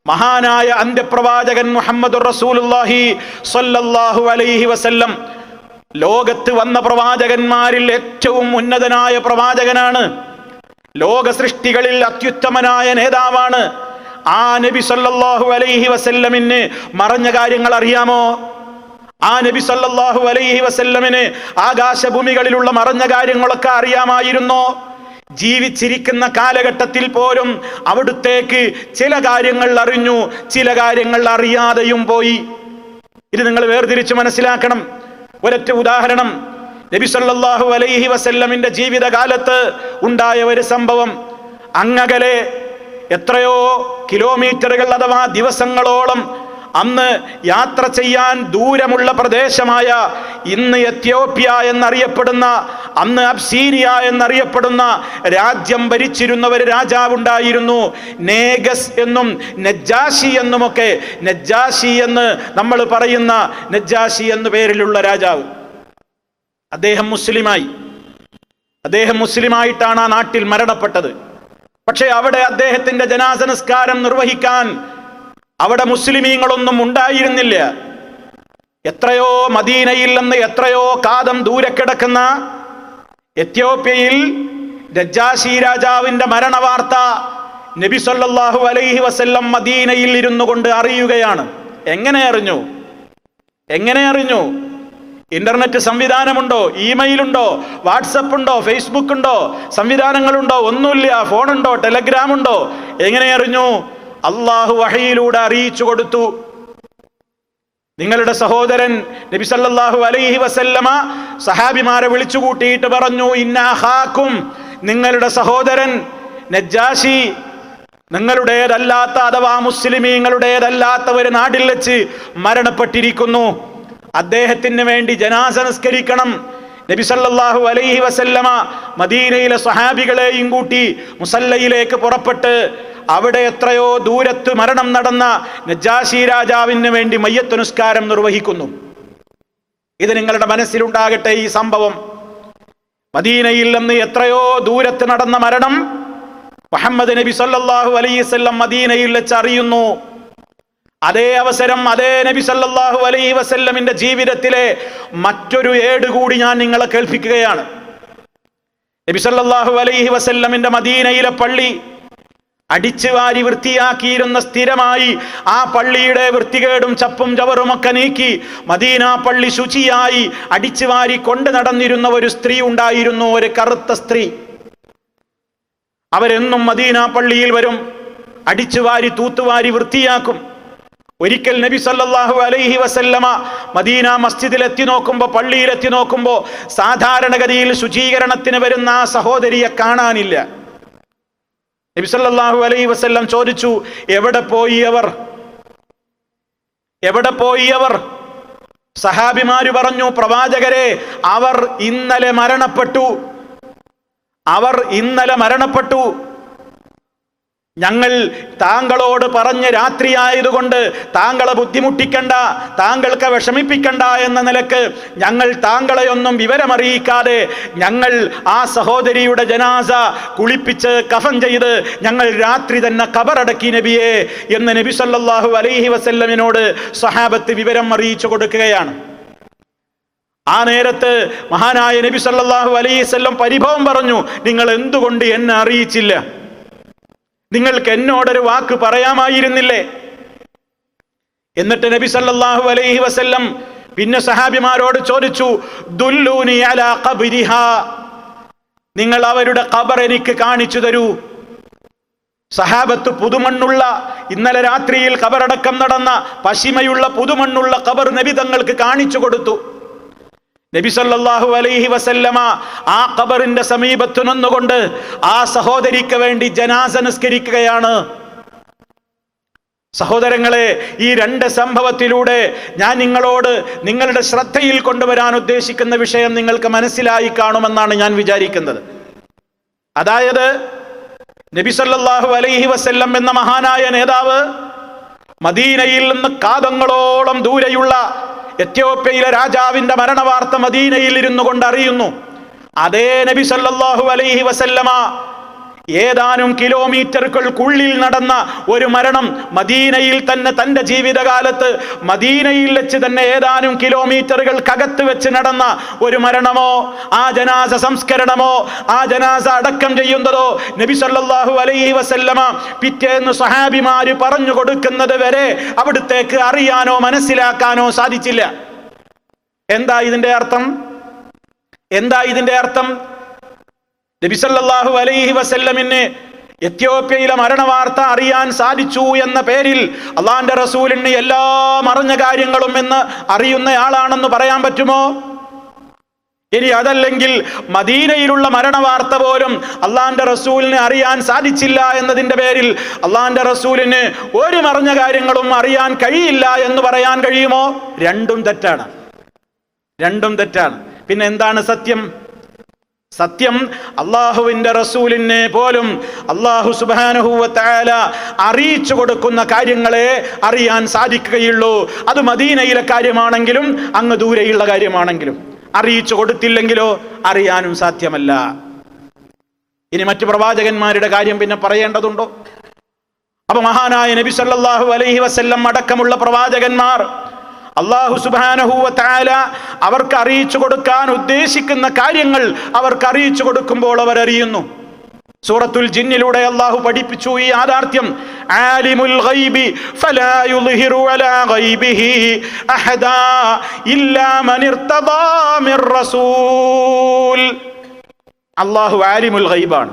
മഹാനായ അന്ത്യപ്രവാചകൻ മുഹമ്മദുർ റസൂലുള്ളാഹി സ്വല്ലല്ലാഹു അലൈഹി വസല്ലം ലോകത്ത് വന്ന പ്രവാചകന്മാരിൽ ഏറ്റവും ഉന്നതനായ പ്രവാചകനാണ്. ലോക സൃഷ്ടികളിൽ അത്യുത്തമനായ നേതാവാണ്. ആ നബി സല്ലല്ലാഹു അലൈഹി വസല്ലമിന് മറഞ്ഞ കാര്യങ്ങൾ അറിയാമോ? ആ നബി സല്ലല്ലാഹു അലൈഹി വസല്ലമിന് ആകാശഭൂമികളിലുള്ള മറഞ്ഞ കാര്യങ്ങളൊക്കെ അറിയാമായിരുന്നോ? ജീവിച്ചിരിക്കുന്ന കാലഘട്ടത്തിൽ പോലും അവിടുത്തേക്ക് ചില കാര്യങ്ങൾ അറിഞ്ഞു, ചില കാര്യങ്ങൾ അറിയാതെയും പോയി. ഇത് നിങ്ങൾ വേർതിരിച്ച് മനസ്സിലാക്കണം. ഒരൊറ്റ ഉദാഹരണം, നബി സല്ലല്ലാഹു അലൈഹി വസല്ലമിന്റെ ജീവിതകാലത്ത് ഉണ്ടായ ഒരു സംഭവം. അങ്ങകലെ എത്രയോ കിലോമീറ്ററുകൾ അഥവാ ദിവസങ്ങളോളം അന്ന് യാത്ര ചെയ്യാൻ ദൂരമുള്ള പ്രദേശമായ ഇന്ന് എത്യോപ്യ എന്നറിയപ്പെടുന്ന, അന്ന് അബ്സീനിയ എന്നറിയപ്പെടുന്ന രാജ്യം ഭരിച്ചിരുന്ന ഒരു രാജാവുണ്ടായിരുന്നു. നേഗസ് എന്നും നജ്ജാശി എന്നുമൊക്കെ, നജ്ജാശി എന്ന് നമ്മൾ പറയുന്ന നജ്ജാശി എന്ന പേരിലുള്ള രാജാവ്. അദ്ദേഹം മുസ്ലിമായിട്ടാണ് ആ നാട്ടിൽ മരണപ്പെട്ടത്. പക്ഷേ അവിടെ അദ്ദേഹത്തിന്റെ ജനാസ നിസ്കാരം നിർവഹിക്കാൻ അവിടെ മുസ്ലിമീങ്ങളൊന്നും ഉണ്ടായിരുന്നില്ല. എത്രയോ മദീനയിൽ നിന്ന് എത്രയോ കാതം ദൂരെ കിടക്കുന്ന എത്യോപ്യയിൽ നജാശി രാജാവിന്റെ മരണവാർത്ത നബി സല്ലല്ലാഹു അലൈഹി വസല്ലം മദീനയിൽ ഇരുന്നു കൊണ്ട് അറിയുകയാണ്. എങ്ങനെ അറിഞ്ഞു? ഇന്റർനെറ്റ് സംവിധാനമുണ്ടോ? ഇമെയിൽ ഉണ്ടോ? വാട്സപ്പ് ഉണ്ടോ? ഫേസ്ബുക്ക് ഉണ്ടോ? സംവിധാനങ്ങളുണ്ടോ? ഒന്നുമില്ല. ഫോണുണ്ടോ? ടെലഗ്രാം ഉണ്ടോ? എങ്ങനെ അറിഞ്ഞു? അള്ളാഹു വഹയിലൂടെ അറിയിച്ചു കൊടുത്തു. നിങ്ങളുടെ സഹോദരൻ നബി സല്ലല്ലാഹു അലൈഹി വസല്ലമ സഹാബിമാരെ വിളിച്ചു കൂട്ടിയിട്ട് പറഞ്ഞു, ഇന്നാ ഹാക്കും, നിങ്ങളുടെ സഹോദരൻ നജാശി നിങ്ങളുടേതല്ലാത്ത അഥവാ മുസ്ലിമീങ്ങളുടേതല്ലാത്ത ഒരു നാട്ടിൽ വെച്ച് മരണപ്പെട്ടിരിക്കുന്നു. അദ്ദേഹത്തിന് വേണ്ടി ജനാസ നിസ്കരിക്കണം. നബി സല്ലല്ലാഹു അലൈഹി വസല്ലമ മദീനയിലെ സ്വഹാബികളെയും കൂട്ടി മുസല്ലയിലേക്ക് പുറപ്പെട്ട് അവിടെ എത്രയോ ദൂരത്ത് മരണം നടന്ന നജാശി രാജാവിന് വേണ്ടി മയ്യത്ത് നിസ്കാരം നിർവഹിക്കുന്നു. ഇത് നിങ്ങളുടെ മനസ്സിലുണ്ടാകട്ടെ. ഈ സംഭവം മദീനയിൽ നിന്ന് എത്രയോ ദൂരത്ത് നടന്ന മരണം മുഹമ്മദ് നബി സല്ലല്ലാഹു അലൈഹി വസല്ലം മദീനയിൽ വെച്ച് അറിയുന്നു. അതേ അവസരം അതേ നബി സല്ലല്ലാഹു അലൈഹി വസല്ലമിന്റെ ജീവിതത്തിലെ മറ്റൊരു ഏട് കൂടി ഞാൻ നിങ്ങളെ കേൾപ്പിക്കുകയാണ്. നബി സല്ലല്ലാഹു അലൈഹി വസല്ലമിന്റെ മദീനയിലെ പള്ളി അടിച്ചു വാരി വൃത്തിയാക്കിയിരുന്ന സ്ഥിരമായി ആ പള്ളിയുടെ വൃത്തികേടും ചപ്പും ചവറുമൊക്കെ നീക്കി മദീന പള്ളി ശുചിയായി അടിച്ചു വാരി കൊണ്ട് നടന്നിരുന്ന ഒരു സ്ത്രീ ഉണ്ടായിരുന്നു, ഒരു കറുത്ത സ്ത്രീ. അവരെന്നും മദീന പള്ളിയിൽ വരും, അടിച്ചു വാരി തൂത്തുവാരി വൃത്തിയാക്കും. ഒരിക്കൽ നബി സല്ലല്ലാഹു അലൈഹി വസല്ലമ മദീന മസ്ജിദിൽ എത്തി നോക്കുമ്പോൾ, പള്ളിയിലെത്തി നോക്കുമ്പോൾ സാധാരണഗതിയിൽ ശുചീകരണത്തിന് വരുന്ന ആ സഹോദരിയെ കാണാനില്ല. നബി സല്ലല്ലാഹു അലൈഹി വസല്ലം ചോദിച്ചു, എവിടെ പോയി അവർ? സഹാബിമാര് പറഞ്ഞു, പ്രവാചകരെ, അവർ ഇന്നലെ മരണപ്പെട്ടു. ഞങ്ങൾ താങ്കളോട് പറഞ്ഞ് രാത്രിയായതുകൊണ്ട് താങ്കളെ ബുദ്ധിമുട്ടിക്കണ്ട, താങ്കൾക്ക് വിഷമിപ്പിക്കണ്ട എന്ന നിലക്ക് ഞങ്ങൾ താങ്കളെയൊന്നും വിവരമറിയിക്കാതെ ഞങ്ങൾ ആ സഹോദരിയുടെ ജനാസ കുളിപ്പിച്ച് കഫൻ ചെയ്ത് ഞങ്ങൾ രാത്രി തന്നെ ഖബറടക്കി നബിയെ എന്ന് നബി സല്ലല്ലാഹു അലൈഹി വസല്ലമിനോട് സ്വഹാബത്ത് വിവരം അറിയിച്ചു കൊടുക്കുകയാണ്. ആ നേരത്ത് മഹാനായ നബി സല്ലല്ലാഹു അലൈഹി വസല്ലം പരിഭവം പറഞ്ഞു, നിങ്ങൾ എന്തുകൊണ്ട് എന്നെ അറിയിച്ചില്ല? നിങ്ങൾക്ക് എന്നോടൊരു വാക്ക് പറയാമായിരുന്നില്ലേ? എന്നിട്ട് നബി സല്ലല്ലാഹു അലൈഹി വസല്ലം പിന്നെ സഹാബിമാരോട് ചോദിച്ചു, ദുല്ലൂനി അലാ ഖബ്രിഹാ, നിങ്ങൾ അവരുടെ ഖബർ എനിക്ക് കാണിച്ചു തരൂ. സഹാബത്ത് പുതുമണ്ണുള്ള, ഇന്നലെ രാത്രിയിൽ ഖബറടക്കം നടന്ന പശിമയുള്ള പുതുമണ്ണുള്ള ഖബർ നബി തങ്ങൾക്ക് കാണിച്ചു കൊടുത്തു. നബി സല്ലല്ലാഹു അലൈഹി വസല്ലമ ആ ഖബറിന്റെ സമീപത്ത് നിന്നുകൊണ്ട് ആ സഹോദരിക്ക് വേണ്ടി ജനാസ നിസ്കരിക്കുകയാണ്. സഹോദരങ്ങളെ, ഈ രണ്ട് സംഭവത്തിലൂടെ ഞാൻ നിങ്ങളോട് നിങ്ങളുടെ ശ്രദ്ധയിൽ കൊണ്ടുവരാൻ ഉദ്ദേശിക്കുന്ന വിഷയം നിങ്ങൾക്ക് മനസ്സിലായി കാണുമെന്നാണ് ഞാൻ വിചാരിക്കുന്നത്. അതായത് നബി സല്ലല്ലാഹു അലൈഹി വസല്ലം എന്ന മഹാനായ നേതാവ് മദീനയിൽ നിന്ന് കാതങ്ങളോളം ദൂരെയുള്ള എത്യോപ്യയിലെ രാജാവിന്റെ മരണവാർത്ത മദീനയിൽ ഇരുന്നു കൊണ്ട് അറിയുന്നു. അതേ നബി സല്ലല്ലാഹു അലൈഹി വസല്ലമ ഏതാനും കിലോമീറ്ററുകൾക്കുള്ളിൽ നടന്ന ഒരു മരണം മദീനയിൽ തന്നെ തന്റെ ജീവിതകാലത്ത് മദീനയിൽ വെച്ച് തന്നെ ഏതാനും കിലോമീറ്ററുകൾക്കകത്ത് വെച്ച് നടന്ന ഒരു മരണമോ ആ ജനാസ സംസ്കരണമോ ആ ജനാസ അടക്കം ചെയ്യുന്നതോ നബി സല്ലല്ലാഹു അലൈഹി വസല്ലമ പിറ്റേന്ന് സ്വഹാബിമാര് പറഞ്ഞു കൊടുക്കുന്നത് വരെ അവിടുത്തേക്ക് അറിയാനോ മനസ്സിലാക്കാനോ സാധിച്ചില്ല. എന്താ ഇതിന്റെ അർത്ഥം? നബി സല്ലല്ലാഹു അലൈഹി വസല്ലമിന് എത്യോപ്യയിലെ മരണവാർത്ത അറിയാൻ സാധിച്ചു എന്ന പേരിൽ അള്ളാന്റെ റസൂലിന് എല്ലാ മറഞ്ഞ കാര്യങ്ങളും എന്ന് അറിയുന്നയാളാണെന്ന് പറയാൻ പറ്റുമോ? ഇനി അതല്ലെങ്കിൽ മദീനയിലുള്ള മരണവാർത്ത പോലും അള്ളാന്റെ റസൂലിന് അറിയാൻ സാധിച്ചില്ല എന്നതിന്റെ പേരിൽ അള്ളാന്റെ റസൂലിന് ഒരു മറഞ്ഞ കാര്യങ്ങളും അറിയാൻ കഴിയില്ല എന്ന് പറയാൻ കഴിയുമോ? രണ്ടും തെറ്റാണ്. പിന്നെ എന്താണ് സത്യം? സത്യം, അള്ളാഹുവിന്റെ റസൂലിനെ പോലും അള്ളാഹു സുബ്ഹാനഹു വ തആല അറിയിച്ചു കൊടുക്കുന്ന കാര്യങ്ങളെ അറിയാൻ സാധിക്കുകയുള്ളൂ. അത് മദീനയിലെ കാര്യമാണെങ്കിലും അങ്ങ് ദൂരെയുള്ള കാര്യമാണെങ്കിലും. അറിയിച്ചു കൊടുത്തില്ലെങ്കിലോ അറിയാനും സാധ്യമല്ല. ഇനി മറ്റു പ്രവാചകന്മാരുടെ കാര്യം പിന്നെ പറയേണ്ടതുണ്ടോ? അപ്പൊ മഹാനായ നബി സല്ലല്ലാഹു അലൈഹി വസല്ലം അടക്കമുള്ള പ്രവാചകന്മാർ അല്ലാഹു സുബ്ഹാനഹു വ തആല അവർക്ക് അറിയിച്ചു കൊടുക്കാൻ ഉദ്ദേശിക്കുന്ന കാര്യങ്ങൾ അവർക്ക് അറിയിച്ചു കൊടുക്കുമ്പോൾ അവരറിയുന്നു. സൂറത്തുൽ ജിന്നിലൂടെ അല്ലാഹു പഠിപ്പിച്ചു ഈ യാഥാർത്ഥ്യം. ആലിമുൽ ഗൈബി ഫലാ യുദ്ഹിറു അലാ ഗൈബിഹി അഹദാ ഇല്ലാ മൻ ഇർതദാ മിർ റസൂൽ. അല്ലാഹു ആലിമുൽ ഗൈബാണ്.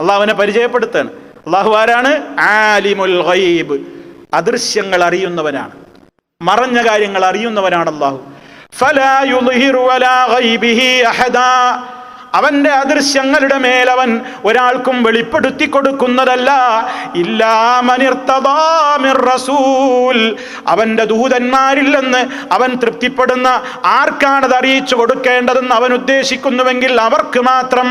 അല്ലാഹുവിനെ പരിചയപ്പെടുത്താണ്. അല്ലാഹു ആരാണ്? ആലിമുൽ ഗൈബ്, അദൃശ്യങ്ങൾ അറിയുന്നവനാണ്, മറഞ്ഞ കാര്യങ്ങൾ അറിയുന്നവനാണ് അല്ലാഹു. ഫലാ യുദ്ഹിറു അലാ ഗൈബിഹി അഹദാ, അവന്റെ അദൃശ്യങ്ങളുടെ മേൽ അവൻ ഒരാൾക്കും വെളിപ്പെടുത്തി കൊടുക്കുന്നതല്ല. ഇല്ലാ മൻ ഇർതദാ മിർ റസൂൽ, അവന്റെ ദൂതന്മാരിൽ നിന്ന് അവൻ തൃപ്തിപ്പെടുന്ന ആർക്കാണത് അറിയിച്ചു കൊടുക്കേണ്ടതെന്ന് അവൻ ഉദ്ദേശിക്കുന്നുവെങ്കിൽ അവർക്ക് മാത്രം.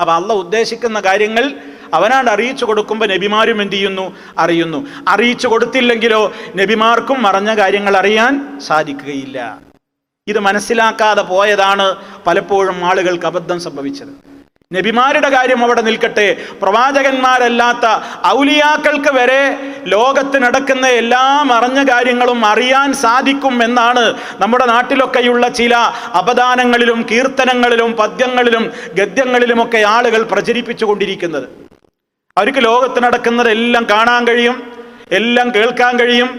അപ്പൊ അള്ളാഹ് ഉദ്ദേശിക്കുന്ന കാര്യങ്ങൾ അവനാണ് അറിയിച്ചു കൊടുക്കുമ്പോൾ നബിമാരും എന്ത് ചെയ്യുന്നു? അറിയുന്നു. അറിയിച്ചു കൊടുത്തില്ലെങ്കിലോ നബിമാർക്കും മറഞ്ഞ കാര്യങ്ങൾ അറിയാൻ സാധിക്കുകയില്ല. ഇത് മനസ്സിലാക്കാതെ പോയതാണ് പലപ്പോഴും ആളുകൾക്ക് അബദ്ധം സംഭവിച്ചത്. നബിമാരുടെ കാര്യം അവിടെ നിൽക്കട്ടെ, പ്രവാചകന്മാരല്ലാത്ത ഔലിയാക്കൾക്ക് വരെ ലോകത്ത് നടക്കുന്ന എല്ലാ മറഞ്ഞ കാര്യങ്ങളും അറിയാൻ സാധിക്കും എന്നാണ് നമ്മുടെ നാട്ടിലൊക്കെയുള്ള ചില അപദാനങ്ങളിലും കീർത്തനങ്ങളിലും പദ്യങ്ങളിലും ഗദ്യങ്ങളിലുമൊക്കെ ആളുകൾ പ്രചരിപ്പിച്ചു കൊണ്ടിരിക്കുന്നത്. അവർക്ക് ലോകത്ത് നടക്കുന്നതെല്ലാം കാണാൻ കഴിയും, എല്ലാം കേൾക്കാൻ കഴിയും.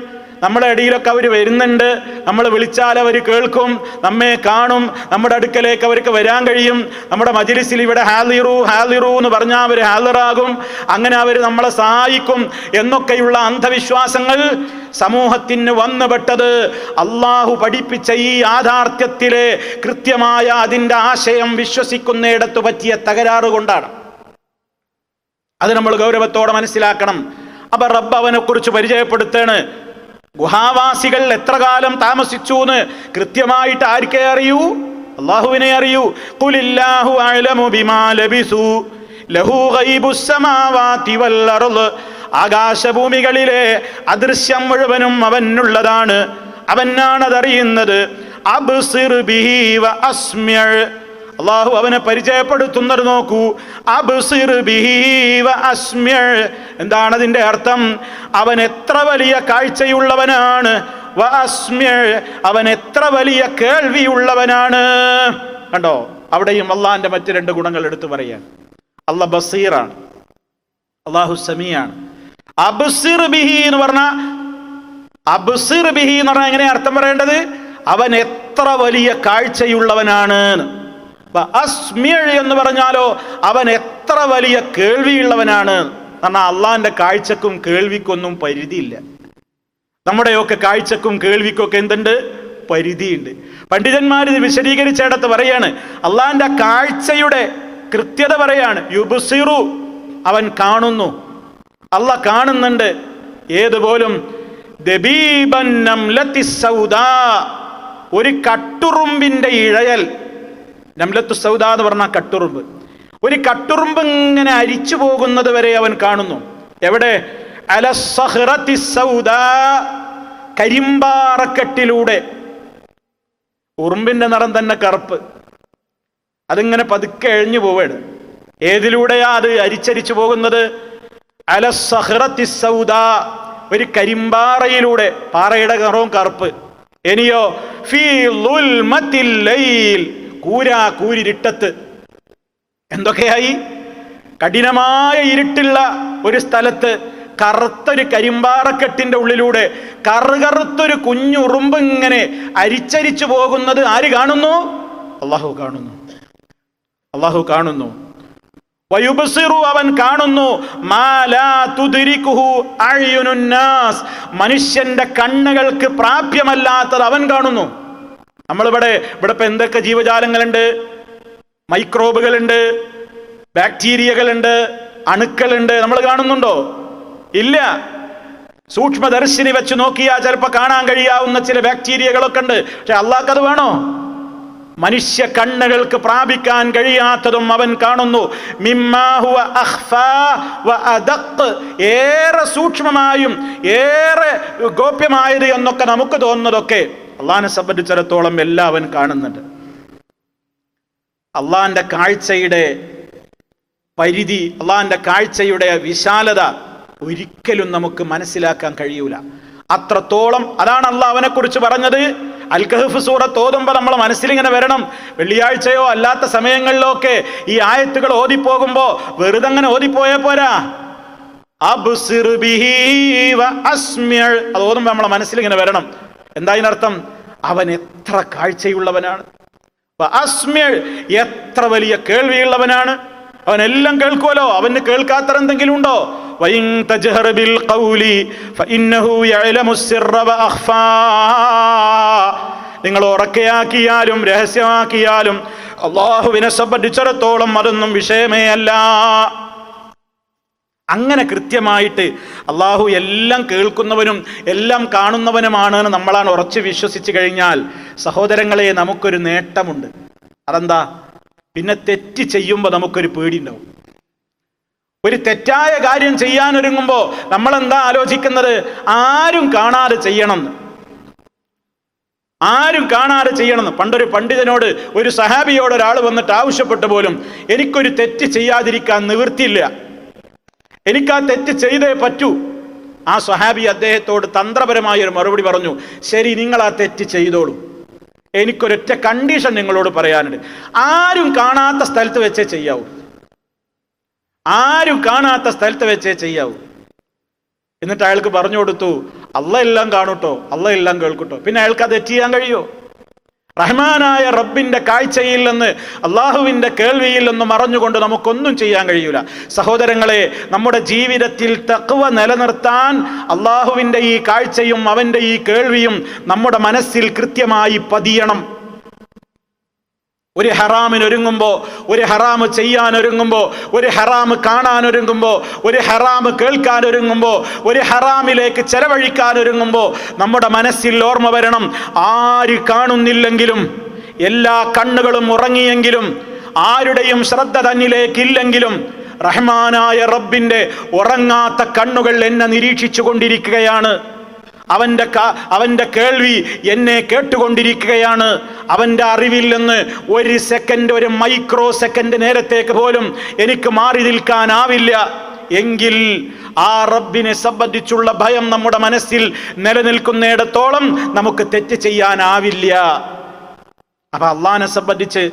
നമ്മുടെ ഇടയിലൊക്കെ അവർ വരുന്നുണ്ട്, നമ്മൾ വിളിച്ചാൽ അവർ കേൾക്കും, നമ്മെ കാണും, നമ്മുടെ അടുക്കലേക്ക് അവർക്ക് വരാൻ കഴിയും. നമ്മുടെ മജ്‌ലിസിൽ ഇവിടെ ഹാളിറു ഹാളിറു എന്ന് പറഞ്ഞാൽ അവർ ഹാളിറാകും, അങ്ങനെ അവർ നമ്മളെ സഹായിക്കും എന്നൊക്കെയുള്ള അന്ധവിശ്വാസങ്ങൾ സമൂഹത്തിന് വന്നുപെട്ടത് അള്ളാഹു പഠിപ്പിച്ച ഈ യാഥാർത്ഥ്യത്തിലെ കൃത്യമായ അതിൻ്റെ ആശയം വിശ്വസിക്കുന്നിടത്ത് പറ്റിയ തകരാറ് കൊണ്ടാണ്. അത് നമ്മൾ ഗൗരവത്തോടെ മനസ്സിലാക്കണം. അപ്പൊ റബ്ബ് അവനെ കുറിച്ച് പരിചയപ്പെടുത്താണ്. ഗുഹാവാസികൾ എത്ര കാലം താമസിച്ചു എന്ന് കൃത്യമായിട്ട് ആർക്കേ അറിയൂ? അള്ളാഹുവിനെ അറിയൂ. ഖുലില്ലാഹു അഅലമു ബിമാ ലബിസു ലഹു ഗൈബുസ് സമാവാതി വൽ അർള്, ആകാശഭൂമികളിലെ അദൃശ്യം മുഴുവനും അവനുള്ളതാണ്, അവനാണ് അതറിയുന്നത്. അബ്സിർ ബിഹി വ അസ്മിഅ്, അള്ളാഹു അവനെ പരിചയപ്പെടുത്തുന്നത് നോക്കൂ. അബ്സിർ ബിഹി വ അസ്മിഅ്, എന്താണ് അതിന്റെ അർത്ഥം? അവൻ എത്ര വലിയ കാഴ്ചയുള്ളവനാണ്, വ അസ്മിഅ്, അവൻ എത്ര വലിയ കേൾവിയുള്ളവനാണ്. കണ്ടോ, അവിടെയും അള്ളാഹിന്റെ മറ്റ് രണ്ട് ഗുണങ്ങൾ എടുത്തു പറയാൻ. അള്ളാഹ് ബസീറാണ്, അള്ളാഹു സമീആണ്. അബ്സിർ ബിഹി എന്ന് പറഞ്ഞാൽ, അബ്സിർ ബിഹി എന്ന് പറഞ്ഞാൽ എങ്ങനെയാ അർത്ഥം പറയേണ്ടത്? അവൻ എത്ര വലിയ കാഴ്ചയുള്ളവനാണ്. അസ്മിഅ് എന്ന് പറഞ്ഞാലോ അവൻ എത്ര വലിയ കേൾവിയുള്ളവനാണ്. കാരണം അള്ളാഹിന്റെ കാഴ്ചക്കും കേൾവിക്കൊന്നും പരിധിയില്ല. നമ്മുടെയൊക്കെ കാഴ്ചക്കും കേൾവിക്കൊക്കെ എന്തുണ്ട്? പരിധിയുണ്ട്. പണ്ഡിതന്മാർ ഇത് വിശദീകരിച്ചിടത്ത് പറയാണ്, അള്ളാഹിന്റെ കാഴ്ചയുടെ കൃത്യത പറയാണ്. യുബ്സിറു, അവൻ കാണുന്നു, അള്ളാഹ് കാണുന്നുണ്ട്. ഏതുപോലും ദബീബൻ നംലത്തി സൗദാ, ഒരു കട്ടുറുമ്പിന്റെ ഇഴയൽ. നംലത്തു സൗദാ എന്ന് പറഞ്ഞാൽ കട്ടുറുമ്പ്. ഒരു കട്ടുറുമ്പ് ഇങ്ങനെ അരിച്ചു പോകുന്നത് വരെ അവൻ കാണുന്നു. എവിടെ? അല സഖ്റത്തി സൗദാ, കരിമ്പാറക്കെട്ടിലൂടെ. ഉറുമ്പിന്റെ നിറം തന്നെ കറുപ്പ്, അതിങ്ങനെ പതുക്കെ എഴിഞ്ഞു പോവാണ്. ഏതിലൂടെയാ അത് അരിച്ചരിച്ചു പോകുന്നത്? അല സഖ്റത്തി സൗദാ, ഒരു കരിമ്പാറയിലൂടെ. പാറയുടെ നിറവും കറുപ്പ്. ഇനിയോ ഫീ ളുൽമത്തിൽ ലൈൽ, കൂരിരുട്ടത്ത്. എന്തൊക്കെയായി? കഠിനമായ ഇരുട്ടുള്ള ഒരു സ്ഥലത്ത് കറുത്തൊരു കരിമ്പാറക്കെട്ടിന്റെ ഉള്ളിലൂടെ കറുകറുത്തൊരു കുഞ്ഞുറുമ്പ് ഇങ്ങനെ അരിച്ചരിച്ചു പോകുന്നത് ആര് കാണുന്നു? അള്ളാഹു കാണുന്നു. അള്ളാഹു കാണുന്നു. വയുബ്സിറു, അവൻ കാണുന്നു. മാ ലാ തുദ്രികുഹു അഅ്യുനുൻ നാസ്, മനുഷ്യന്റെ കണ്ണുകൾക്ക് പ്രാപ്യമല്ലാത്തത് അവൻ കാണുന്നു. നമ്മളിവിടെ ഇപ്പൊ എന്തൊക്കെ ജീവജാലങ്ങളുണ്ട്? മൈക്രോബുകളുണ്ട്, ബാക്ടീരിയകളുണ്ട്, അണുക്കളുണ്ട്. നമ്മൾ കാണുന്നുണ്ടോ? ഇല്ല. സൂക്ഷ്മദർശിനി വെച്ച് നോക്കിയാൽ ചിലപ്പോൾ കാണാൻ കഴിയാവുന്ന ചില ബാക്ടീരിയകളൊക്കെ ഉണ്ട്. പക്ഷെ അള്ളാഹ്ക്ക് അത് വേണോ? മനുഷ്യ കണ്ണുകൾക്ക് പ്രാപിക്കാൻ കഴിയാത്തതും അവൻ കാണുന്നു. മിമ്മാ ഹുവ അഖ്ഫാ വ അദഖ്, ഏറെ സൂക്ഷ്മമായും ഏറെ ഗോപ്യമായത് എന്നൊക്കെ നമുക്ക് തോന്നുന്നതൊക്കെ അള്ളാഹിനെ സംബന്ധിച്ചിടത്തോളം എല്ലാം അവൻ കാണുന്നുണ്ട്. അള്ളാഹിന്റെ കാഴ്ചയുടെ പരിധി, അള്ളാഹിന്റെ കാഴ്ചയുടെ വിശാലത ഒരിക്കലും നമുക്ക് മനസ്സിലാക്കാൻ കഴിയൂല. അത്രത്തോളം അതാണ് അള്ളാഹ് അവനെ കുറിച്ച് പറഞ്ഞത്. അൽ കഹ്ഫ് സൂറത്ത് ഓതുമ്പോൾ നമ്മളെ മനസ്സിലിങ്ങനെ വരണം. വെള്ളിയാഴ്ചയോ അല്ലാത്ത സമയങ്ങളിലോ ഒക്കെ ഈ ആയത്തുകൾ ഓതിപ്പോകുമ്പോ വെറുതെ അങ്ങനെ ഓതിപ്പോയാ പോരാ. അബ്സിർ ബിഹി വ അസ്മിഅ, അത് ഓതുമ്പോ നമ്മളെ മനസ്സിലിങ്ങനെ വരണം. എന്താ ഇതിനർത്ഥം? അവൻ എത്ര കാഴ്ചയുള്ളവനാണ്, അസ്മിഅ എത്ര വലിയ കേൾവിയുള്ളവനാണ്. അവനെല്ലാം കേൾക്കുമല്ലോ, അവന് കേൾക്കാത്ത എന്തെങ്കിലും ഉണ്ടോ? വഇൻ തജ്ഹർ ബിൽ ഖൗലി ഫഇന്നഹു യഅലമു സിർറ വഅഖ്ഫാ, നിങ്ങൾ ഉറക്കെയാക്കിയാലും രഹസ്യമാക്കിയാലും അല്ലാഹുവിനെ സംബന്ധിച്ചിടത്തോളം അതൊന്നും വിഷയമേ അല്ല. അങ്ങനെ കൃത്യമായിട്ട് അള്ളാഹു എല്ലാം കേൾക്കുന്നവനും എല്ലാം കാണുന്നവനുമാണ് നമ്മളാണ് ഉറച്ചു വിശ്വസിച്ച് കഴിഞ്ഞാൽ, സഹോദരങ്ങളെ, നമുക്കൊരു നേട്ടമുണ്ട്. അതെന്താ? പിന്നെ തെറ്റ് ചെയ്യുമ്പോൾ നമുക്കൊരു പേടിയുണ്ടാവും. ഒരു തെറ്റായ കാര്യം ചെയ്യാനൊരുങ്ങുമ്പോൾ നമ്മളെന്താ ആലോചിക്കുന്നത്? ആരും കാണാതെ ചെയ്യണമെന്ന്, ആരും കാണാതെ ചെയ്യണമെന്ന്. പണ്ടൊരു പണ്ഡിതനോട്, ഒരു സഹാബിയോട് ഒരാൾ വന്നിട്ട് ആവശ്യപ്പെട്ടു പോലും, എനിക്കൊരു തെറ്റ് ചെയ്യാതിരിക്കാൻ നിവൃത്തിയില്ല, എനിക്ക് ആ തെറ്റ് ചെയ്തേ പറ്റൂ. ആ സ്വഹാബി അദ്ദേഹത്തോട് തന്ത്രപരമായ ഒരു മറുപടി പറഞ്ഞു, ശരി, നിങ്ങൾ ആ തെറ്റ് ചെയ്തോളൂ, എനിക്കൊരൊറ്റ കണ്ടീഷൻ നിങ്ങളോട് പറയാനുണ്ട്. ആരും കാണാത്ത സ്ഥലത്ത് വെച്ചേ ചെയ്യാവൂ, ആരും കാണാത്ത സ്ഥലത്ത് വെച്ചേ ചെയ്യാവൂ. എന്നിട്ട് അയാൾക്ക് പറഞ്ഞു കൊടുത്തു, അള്ളാഹ് എല്ലാം കാണൂട്ടോ, അള്ളാഹ് എല്ലാം കേൾക്കൂട്ടോ. പിന്നെ അയാൾക്ക് അത് തെറ്റ് ചെയ്യാൻ കഴിയുമോ? റഹ്മാനായ റബ്ബിന്റെ കാഴ്ചയിൽ നിന്ന്, അള്ളാഹുവിന്റെ കേൾവിയിൽ നിന്ന് മറഞ്ഞുകൊണ്ട് നമുക്കൊന്നും ചെയ്യാൻ കഴിയൂല. സഹോദരങ്ങളെ, നമ്മുടെ ജീവിതത്തിൽ തഖ്വ നിലനിർത്താൻ അള്ളാഹുവിന്റെ ഈ കാഴ്ചയും അവന്റെ ഈ കേൾവിയും നമ്മുടെ മനസ്സിൽ കൃത്യമായി പതിയണം. ഒരു ഹറാമിനൊരുങ്ങുമ്പോ, ഒരു ഹറാമ് ചെയ്യാനൊരുങ്ങുമ്പോ, ഒരു ഹറാമ് കാണാനൊരുങ്ങുമ്പോ, ഒരു ഹറാമ് കേൾക്കാനൊരുങ്ങുമ്പോ, ഒരു ഹറാമിലേക്ക് ചെലവഴിക്കാനൊരുങ്ങുമ്പോ നമ്മുടെ മനസ്സിൽ ഓർമ്മ വരണം, ആര് കാണുന്നില്ലെങ്കിലും, എല്ലാ കണ്ണുകളും ഉറങ്ങിയെങ്കിലും, ആരുടെയും ശ്രദ്ധ തന്നിലേക്കില്ലെങ്കിലും, റഹ്മാനായ റബ്ബിന്റെ ഉറങ്ങാത്ത കണ്ണുകൾ എന്നെ നിരീക്ഷിച്ചു കൊണ്ടിരിക്കുകയാണ്. അവന്റെ കേൾവി എന്നെ കേട്ടുകൊണ്ടിരിക്കുകയാണ്. അവന്റെ അറിവിൽ നിന്ന് ഒരു സെക്കൻഡ്, ഒരു മൈക്രോ സെക്കൻഡ് നേരത്തേക്ക് പോലും എനിക്ക് മാറി നിൽക്കാനാവില്ല. എങ്കിൽ ആ റബ്ബിനെ സംബന്ധിച്ചുള്ള ഭയം നമ്മുടെ മനസ്സിൽ നിലനിൽക്കുന്നിടത്തോളം നമുക്ക് തെറ്റ് ചെയ്യാനാവില്ല. അപ്പൊ അള്ളാഹിനെ സംബന്ധിച്ച്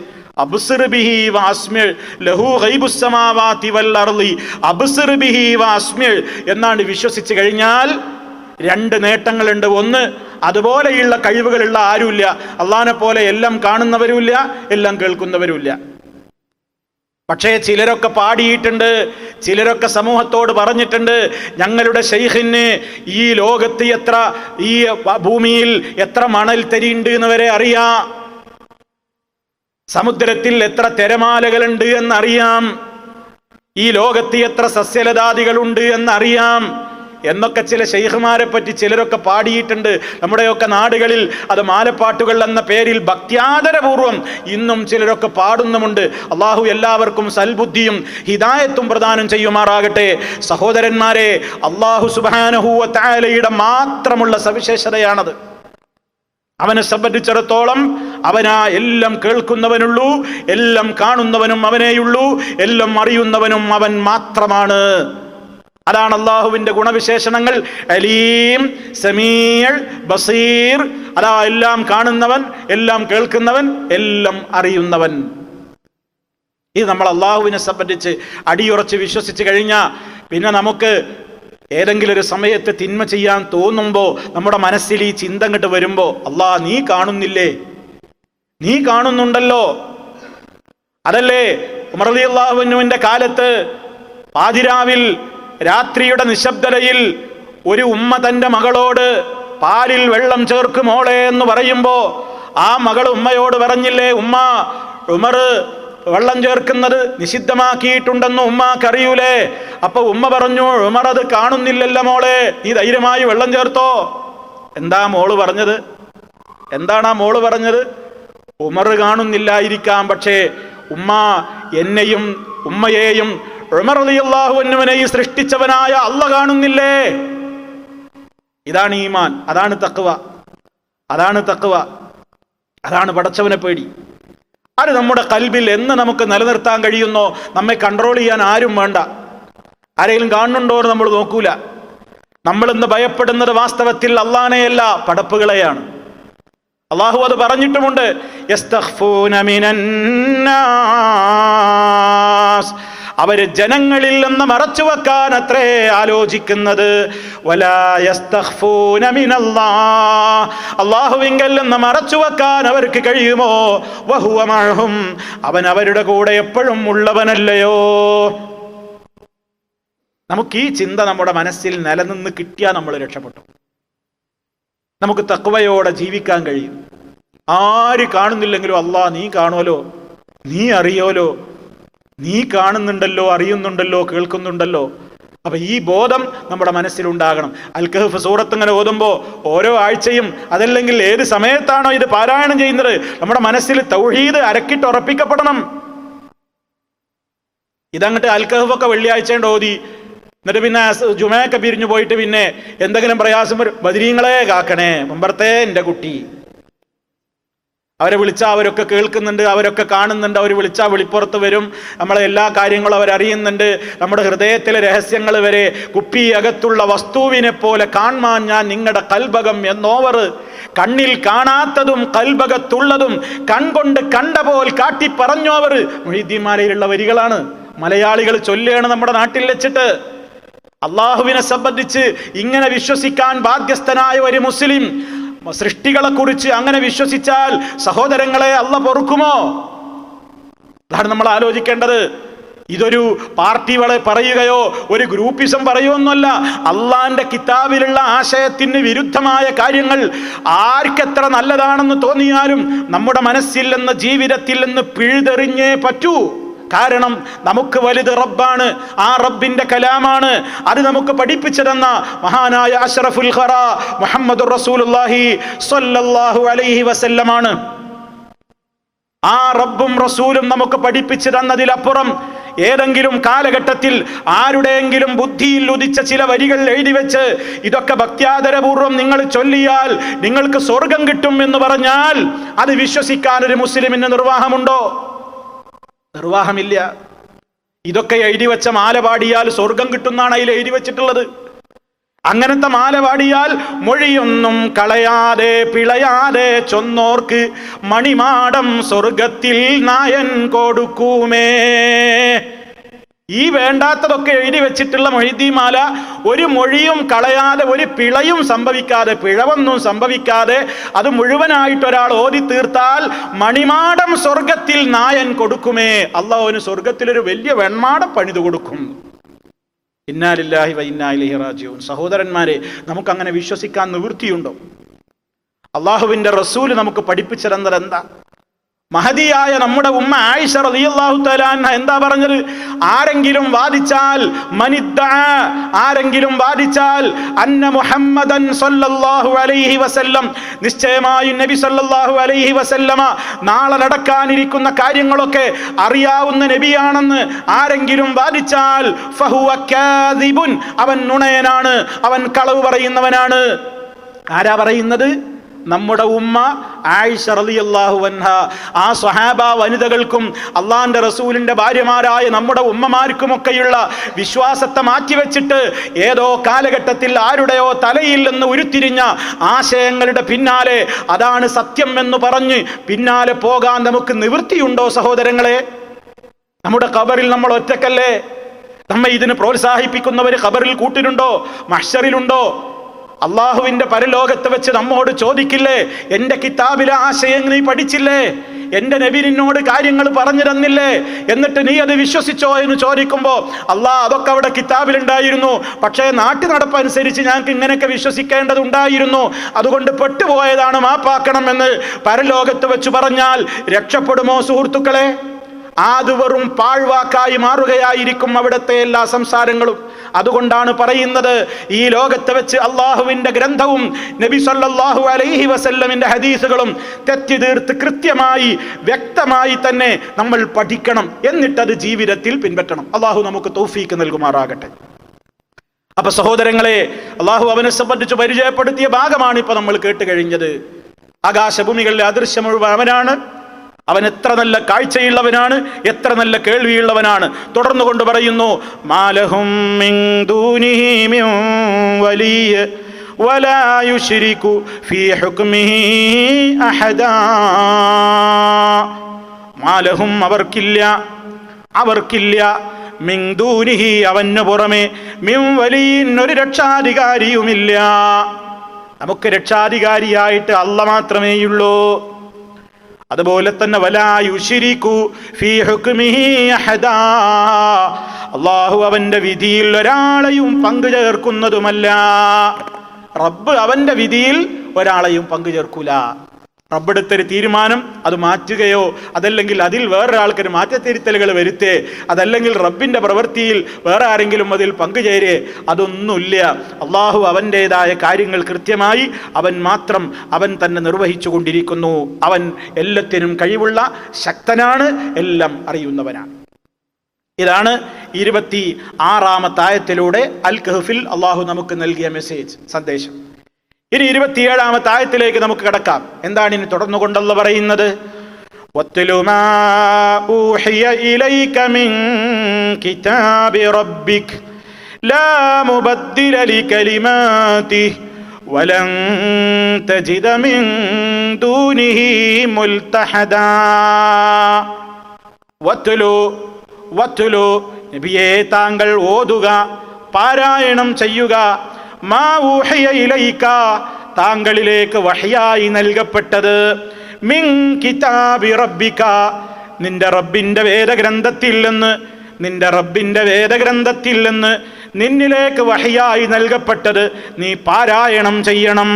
അബ്സിർ ബിഹി വഅസ്മിഅ ലഹു ഗൈബുസ് സമാവാതി വൽ അർളി അബ്സിർ ബിഹി വഅസ്മിഅ എന്നാണ് വിശ്വസിച്ച് കഴിഞ്ഞാൽ രണ്ട് നേട്ടങ്ങളുണ്ട്. ഒന്ന്, അതുപോലെയുള്ള കഴിവുകളുള്ള ആരുമില്ല. അള്ളാഹിനെ പോലെ എല്ലാം കാണുന്നവരുമില്ല, എല്ലാം കേൾക്കുന്നവരുമില്ല. പക്ഷേ ചിലരൊക്കെ പാടിയിട്ടുണ്ട്, ചിലരൊക്കെ സമൂഹത്തോട് പറഞ്ഞിട്ടുണ്ട്, ഞങ്ങളുടെ ശൈഖിന് ഈ ലോകത്ത് എത്ര, ഈ ഭൂമിയിൽ എത്ര മണൽ തരിയുണ്ട് എന്ന് വരെ അറിയാം, സമുദ്രത്തിൽ എത്ര തിരമാലകളുണ്ട് എന്നറിയാം, ഈ ലോകത്ത് എത്ര സസ്യലതാദികളുണ്ട് എന്നറിയാം എന്നൊക്കെ ചില ശൈഖുമാരെ പറ്റി ചിലരൊക്കെ പാടിയിട്ടുണ്ട്. നമ്മുടെയൊക്കെ നാടുകളിൽ അത് മാലപ്പാട്ടുകൾ എന്ന പേരിൽ ഭക്ത്യാദരപൂർവം ഇന്നും ചിലരൊക്കെ പാടുന്നുമുണ്ട്. അള്ളാഹു എല്ലാവർക്കും സൽബുദ്ധിയും ഹിദായത്തും പ്രദാനം ചെയ്യുമാറാകട്ടെ. സഹോദരന്മാരെ, അള്ളാഹു സുബ്ഹാനഹു വ തആലയുടെ മാത്രമുള്ള സവിശേഷതയാണത്. അവനെ സംബന്ധിച്ചിടത്തോളം അവനാ എല്ലാം കേൾക്കുന്നവനുള്ളൂ, എല്ലാം കാണുന്നവനും അവനേയുള്ളൂ, എല്ലാം അറിയുന്നവനും അവൻ മാത്രമാണ്. അതാണ് അള്ളാഹുവിന്റെ ഗുണവിശേഷണങ്ങൾ. അലീം, സമീഅ്, ബസീർ. അതാ എല്ലാം കാണുന്നവൻ, എല്ലാം കേൾക്കുന്നവൻ, എല്ലാം അറിയുന്നവൻ. ഇത് നമ്മൾ അള്ളാഹുവിനെ സംബന്ധിച്ച് അടിയുറച്ച് വിശ്വസിച്ച് കഴിഞ്ഞാൽ പിന്നെ നമുക്ക് ഏതെങ്കിലും ഒരു സമയത്ത് തിന്മ ചെയ്യാൻ തോന്നുമ്പോൾ നമ്മുടെ മനസ്സിൽ ഈ ചിന്ത അങ്ങോട്ട് വരുമ്പോ, അല്ലാ നീ കാണുന്നില്ലേ, നീ കാണുന്നുണ്ടല്ലോ. അതല്ലേ ഉമർ റളിയല്ലാഹു അൻഹുവിന്റെ കാലത്ത് പാതിരാവിൽ രാത്രിയുടെ നിശബ്ദതയിൽ ഒരു ഉമ്മ തന്റെ മകളോട് പാലിൽ വെള്ളം ചേർക്ക് മോളെ എന്ന് പറയുമ്പോ ആ മകൾ ഉമ്മയോട് പറഞ്ഞില്ലേ, ഉമ്മ, ഉമർ വെള്ളം ചേർക്കുന്നത് നിഷിദ്ധമാക്കിയിട്ടുണ്ടെന്ന് ഉമ്മാക്കറിയൂലേ? അപ്പൊ ഉമ്മ പറഞ്ഞു, ഉമർ അത് കാണുന്നില്ലല്ലോ മോളെ, നീ ധൈര്യമായി വെള്ളം ചേർത്തോ. എന്താ മോള് പറഞ്ഞത്? എന്താണ് ആ മോള് പറഞ്ഞത്? ഉമർ കാണുന്നില്ലായിരിക്കാം, പക്ഷേ ഉമ്മ എന്നെയും ഉമ്മയെയും ഉമർ റളിയല്ലാഹു അൻഹുവിനെയും സൃഷ്ടിച്ചവനായ അല്ലാഹ് കാണുന്നില്ലേ? ഇതാണ് ഈമാൻ, അതാണ് തഖ്വ, അതാണ് തഖ്വ, അതാണ് പടച്ചവനെ പേടി. അത് നമ്മുടെ ഖൽബിൽ എന്ന് നമുക്ക് നിലനിർത്താൻ കഴിയുന്നോ, നമ്മെ കൺട്രോൾ ചെയ്യാൻ ആരും വേണ്ട. ആരെങ്കിലും കാണുന്നുണ്ടോ എന്ന് നമ്മൾ നോക്കൂല. നമ്മളിന്ന് ഭയപ്പെടുന്നത് വാസ്തവത്തിൽ അള്ളാനെയല്ല, പടപ്പുകളെയാണ്. അള്ളാഹു അത് പറഞ്ഞിട്ടുമുണ്ട്, യസ്തഖ്ഫൂന മിനന്നാസ്, അവര് ജനങ്ങളിൽ നിന്ന് മറച്ചു വെക്കാൻ അത്രേ ആലോചിക്കുന്നത്. വലാ യസ്തഖ്ഫൂന മിനല്ലാഹ്, അല്ലാഹുവിങ്കൽ നിന്ന് മറച്ചു വെക്കാൻ അവർക്ക് കഴിയുമോ? വഹുവ മഅഹും, അവൻ അവരുടെ കൂടെ എപ്പോഴും ഉള്ളവനല്ലയോ? നമുക്ക് ഈ ചിന്ത നമ്മുടെ മനസ്സിൽ നിലനിന്ന് കിട്ടിയാൽ നമ്മൾ രക്ഷപ്പെട്ടു. നമുക്ക് തഖ്വയോടെ ജീവിക്കാൻ കഴിയും. ആര് കാണുന്നില്ലെങ്കിലും അല്ലാ നീ കാണുമല്ലോ, നീ അറിയോലോ, നീ കാണുന്നുണ്ടല്ലോ, അറിയുന്നുണ്ടല്ലോ, കേൾക്കുന്നുണ്ടല്ലോ. അപ്പൊ ഈ ബോധം നമ്മുടെ മനസ്സിലുണ്ടാകണം. അൽ കഹ്ഫ് സൂറത്ത് ഇങ്ങനെ ഓതുമ്പോൾ ഓരോ ആഴ്ചയും അതല്ലെങ്കിൽ ഏത് സമയത്താണോ ഇത് പാരായണം ചെയ്യുന്നത്, നമ്മുടെ മനസ്സിൽ തൗഹീദ് അരക്കിട്ട് ഉറപ്പിക്കപ്പെടണം. ഇതങ്ങട്ട് അൽ കഹ്ഫ് ഒക്കെ വെള്ളിയാഴ്ച ഓതി, എന്നിട്ട് പിന്നെ ജുമയൊക്കെ പിരിഞ്ഞു പോയിട്ട് പിന്നെ എന്തെങ്കിലും പ്രയാസം വരും, ബദരീങ്ങളെ കാക്കണേ, മുമ്പർത്തേ എൻ്റെ കുട്ടി. അവരെ വിളിച്ചാൽ അവരൊക്കെ കേൾക്കുന്നുണ്ട്, അവരൊക്കെ കാണുന്നുണ്ട്, അവർ വിളിച്ചാൽ വിളിപ്പുറത്ത് വരും, നമ്മളെ എല്ലാ കാര്യങ്ങളും അവരറിയുന്നുണ്ട്, നമ്മുടെ ഹൃദയത്തിലെ രഹസ്യങ്ങൾ വരെ. കുപ്പി അകത്തുള്ള വസ്തുവിനെ പോലെ കാൺമാൻ ഞാൻ നിങ്ങളുടെ കൽബകം എന്നോവർ, കണ്ണിൽ കാണാത്തതും കൽബകത്തുള്ളതും കൺകൊണ്ട് കണ്ട പോൽ കാട്ടി പറഞ്ഞോവർ. മുഹീദ്ദീൻ മാലയിലുള്ള വരികളാണ്, മലയാളികൾ ചൊല്ലുകയാണ് നമ്മുടെ നാട്ടിൽ വെച്ചിട്ട്. അള്ളാഹുവിനെ സംബന്ധിച്ച് ഇങ്ങനെ വിശ്വസിക്കാൻ ബാധ്യസ്ഥനായ ഒരു മുസ്ലിം സൃഷ്ടികളെ കുറിച്ച് അങ്ങനെ വിശ്വസിച്ചാൽ സഹോദരങ്ങളെ അള്ള പൊറുക്കുമോ? അതാണ് നമ്മൾ ആലോചിക്കേണ്ടത്. ഇതൊരു പാർട്ടി പറയുകയോ ഒരു ഗ്രൂപ്പിസം പറയുകയൊന്നുമല്ല. അള്ളാന്റെ കിതാബിലുള്ള ആശയത്തിന് വിരുദ്ധമായ കാര്യങ്ങൾ ആർക്കെത്ര നല്ലതാണെന്ന് തോന്നിയാലും നമ്മുടെ മനസ്സിൽ നിന്ന് ജീവിതത്തിൽ നിന്ന് പിഴുതെറിഞ്ഞേ പറ്റൂ. കാരണം നമുക്ക് വലുത് റബ്ബാണ്, ആ റബ്ബിന്റെ കലാമാണ്. അത് നമുക്ക് പഠിപ്പിച്ചു തന്ന മഹാനായ അഷ്റഫുൽ ഖറ മുഹമ്മദുർ റസൂലുള്ളാഹി സ്വല്ലല്ലാഹു അലൈഹി വസല്ലമാണ്. ആ റബ്ബും റസൂലും നമുക്ക് പഠിപ്പിച്ചു തന്നതിലപ്പുറം ഏതെങ്കിലും കാലഘട്ടത്തിൽ ആരുടെയെങ്കിലും ബുദ്ധിയിൽ ഉദിച്ച ചില വരികൾ എഴുതി വെച്ച് ഇതൊക്കെ ഭക്ത്യാദരപൂർവ്വം നിങ്ങൾ ചൊല്ലിയാൽ നിങ്ങൾക്ക് സ്വർഗം കിട്ടും എന്ന് പറഞ്ഞാൽ അത് വിശ്വസിക്കാൻ ഒരു മുസ്ലിമിന് നിർവാഹമുണ്ടോ? നിർവാഹമില്ല. ഇതൊക്കെ എഴുതി വെച്ച മാല പാടിയാൽ സ്വർഗം കിട്ടുന്നാണ് അതിൽ എഴുതി വെച്ചിട്ടുള്ളത്. അങ്ങനത്തെ മാല പാടിയാൽ മൊഴിയൊന്നും കളയാതെ പിളയാതെ ചൊന്നോർക്ക് മണിമാടം സ്വർഗത്തിൽ നായൻ കൊടുക്കുമേ. ഈ വേണ്ടാത്തതൊക്കെ എഴുതി വെച്ചിട്ടുള്ള മുഹീദ്ദീൻ മാല ഒരു മൊഴിയും കളയാതെ, ഒരു പിഴയും സംഭവിക്കാതെ, പിഴവൊന്നും സംഭവിക്കാതെ അത് മുഴുവനായിട്ട് ഒരാൾ ഓതി തീർത്താൽ മണിമാടം സ്വർഗത്തിൽ നായൻ കൊടുക്കുമേ. അള്ളാഹുവിന് സ്വർഗത്തിലൊരു വലിയ വെൺമാടം പണിതു കൊടുക്കും. ഇന്നാ ലില്ലാഹി വ ഇന്നാ ഇലൈഹി റാജിഊൻ. സഹോദരന്മാരെ, നമുക്കങ്ങനെ വിശ്വസിക്കാൻ നിവൃത്തിയുണ്ടോ? അള്ളാഹുവിന്റെ റസൂല് നമുക്ക് പഠിപ്പിച്ചു തന്നത് എന്താ? മഹദിയായ നമ്മുടെ ഉമ്മ ആയിഷ റളിയല്ലാഹു തആല അൻഹ എന്താ പറഞ്ഞത്? ആരെങ്കിലും വാദിച്ചാൽ അന്ന മുഹമ്മദൻ സ്വല്ലല്ലാഹു അലൈഹി വസല്ലം, നിശ്ചയമായും നബി സ്വല്ലല്ലാഹു അലൈഹി വസല്ലമ നാളെ നടക്കാനിരിക്കുന്ന കാര്യങ്ങളൊക്കെ അറിയാവുന്ന നബിയാണെന്ന് ആരെങ്കിലും വാദിച്ചാൽ ഫഹുവ കാദിബുൻ, അവൻ നുണയനാണ്, അവൻ കളവ് പറയുന്നവനാണ്. ആരാ പറയുന്നത്? നമ്മുടെ ഉമ്മ ആയിഷ റളിയല്ലാഹു അൻഹ. ആ സ്വഹാബ വനിതകൾക്കും അള്ളാന്റെ റസൂലിന്റെ ഭാര്യമാരായ നമ്മുടെ ഉമ്മമാർക്കുമൊക്കെയുള്ള വിശ്വാസത്തെ മാറ്റിവെച്ചിട്ട് ഏതോ കാലഘട്ടത്തിൽ ആരുടെയോ തലയിൽ നിന്ന് ഉരുത്തിരിഞ്ഞ ആശയങ്ങളുടെ പിന്നാലെ അതാണ് സത്യം എന്ന് പറഞ്ഞ് പിന്നാലെ പോകാൻ നമുക്ക് നിവൃത്തിയുണ്ടോ സഹോദരങ്ങളെ? നമ്മുടെ ഖബറിൽ നമ്മൾ ഒറ്റക്കല്ലേ? നമ്മെ ഇതിന് പ്രോത്സാഹിപ്പിക്കുന്നവർ ഖബറിൽ കൂട്ടിനുണ്ടോ? മഹ്ശറിലുണ്ടോ? അള്ളാഹുവിന്റെ പരലോകത്ത് വെച്ച് നമ്മോട് ചോദിക്കില്ലേ, എന്റെ കിതാബിലെ ആശയം നീ പഠിച്ചില്ലേ? എന്റെ നബി നിന്നോട് കാര്യങ്ങൾ പറഞ്ഞു തന്നില്ലേ? എന്നിട്ട് നീ അത് വിശ്വസിച്ചോ എന്ന് ചോദിക്കുമ്പോ അള്ളാഹ് അതൊക്കെ അവിടെ കിതാബിലുണ്ടായിരുന്നു, പക്ഷേ നാട്ടു നടപ്പനുസരിച്ച് ഞങ്ങൾക്ക് ഇങ്ങനെയൊക്കെ വിശ്വസിക്കേണ്ടതുണ്ടായിരുന്നു, അതുകൊണ്ട് പെട്ടുപോയതാണ്, മാപ്പാക്കണം എന്ന് പരലോകത്ത് വെച്ച് പറഞ്ഞാൽ രക്ഷപ്പെടുമോ സുഹൃത്തുക്കളെ? അത് വെറും പാഴ്വാക്കായി മാറുകയായിരിക്കും അവിടുത്തെ എല്ലാ സംസാരങ്ങളും. അതുകൊണ്ടാണ് പറയുന്നത്, ഈ ലോകത്ത് വെച്ച് അള്ളാഹുവിന്റെ ഗ്രന്ഥവും നബി സല്ലല്ലാഹു അലൈഹി വസല്ലമിന്റെ ഹദീസുകളും തെറ്റി തീർത്ത് കൃത്യമായി വ്യക്തമായി തന്നെ നമ്മൾ പഠിക്കണം, എന്നിട്ടത് ജീവിതത്തിൽ പിൻപറ്റണം. അള്ളാഹു നമുക്ക് തൗഫീക്ക് നൽകുമാറാകട്ടെ. അപ്പൊ സഹോദരങ്ങളെ, അള്ളാഹു അവനെ സംബന്ധിച്ച് പരിചയപ്പെടുത്തിയ ഭാഗമാണ് ഇപ്പൊ നമ്മൾ കേട്ട് കഴിഞ്ഞത്. ആകാശഭൂമികളിലെ അദൃശ്യം മുഴുവൻ അവനാണ്. അവൻ എത്ര നല്ല കാഴ്ചയുള്ളവനാണ്, എത്ര നല്ല കേൾവിയുള്ളവനാണ്. തുടർന്നു കൊണ്ട് പറയുന്നു, മാലഹും മിൻ ദൂനിഹി മിൻ വലിയ്യ വലാ യുശ്രികു ഫീ ഹുക്മിഹി അഹദാ. മാലഹും അവർക്കില്ല മിൻ ദൂനിഹി അവന് പുറമെ മിൻ വലിയ്യിൻ ഒരു രക്ഷാധികാരിയുമില്ല. നമുക്ക് രക്ഷാധികാരിയായിട്ട് അല്ലാഹ് മാത്രമേയുള്ളൂ. അതുപോലെ തന്നെ വലാ യുശ്രികു ഫീ ഹുക്മിഹി അഹദാ, അല്ലാഹു അവന്റെ വിധിയിൽ ഒരാളെയും പങ്കു ചേർക്കുന്നതുമല്ല. റബ്ബ് അവന്റെ വിധിയിൽ ഒരാളെയും പങ്കു ചേർക്കൂല. റബ്ബെടുത്തൊരു തീരുമാനം അത് മാറ്റുകയോ അതല്ലെങ്കിൽ അതിൽ വേറൊരാൾക്കൊരു മാറ്റത്തിരുത്തലുകൾ വരുത്തേ, അതല്ലെങ്കിൽ റബ്ബിന്റെ പ്രവൃത്തിയിൽ വേറെ ആരെങ്കിലും അതിൽ പങ്കുചേരേ, അതൊന്നുമില്ല. അള്ളാഹു അവൻ്റെതായ കാര്യങ്ങൾ കൃത്യമായി അവൻ തന്നെ നിർവഹിച്ചു കൊണ്ടിരിക്കുന്നു. അവൻ എല്ലാത്തിനും കഴിവുള്ള ശക്തനാണ്, എല്ലാം അറിയുന്നവനാണ്. ഇതാണ് 26-ാമത്തെ ആയത്തിലൂടെ അൽ കഹ്ഫിൽ അള്ളാഹു നമുക്ക് നൽകിയ സന്ദേശം. ഇനി 27-ാമത്തെ ആയത്തിലേക്ക് നമുക്ക് കടക്കാം. എന്താണ് ഇനി തുടർന്നുകൊണ്ട് അല്ലാഹു പറയുന്നത്? വത്ലു മാ ഊഹിയ ഇലൈക മിൻ കിതാബി റബ്ബിക് ലാ മുബദ്ദില ലികലിമാതിഹി വലൻ തജിദ മിൻ ദൂനിഹി മുൽതഹദാ. വത്ലു നബിയേ, താങ്കൾ ഓതുക, പാരായണം ചെയ്യുക. മാ ഊഹിയ ഇലൈക, താങ്കളിലേക്ക് വഹ്യായി നൽകപ്പെട്ടത്. മിൻ കിതാബി റബ്ബിക, നിന്റെ റബ്ബിന്റെ വേദഗ്രന്ഥത്തിൽ നിന്ന് നിന്നിലേക്ക് വഹ്യായി നൽകപ്പെട്ടത് നീ പാരായണം ചെയ്യണം.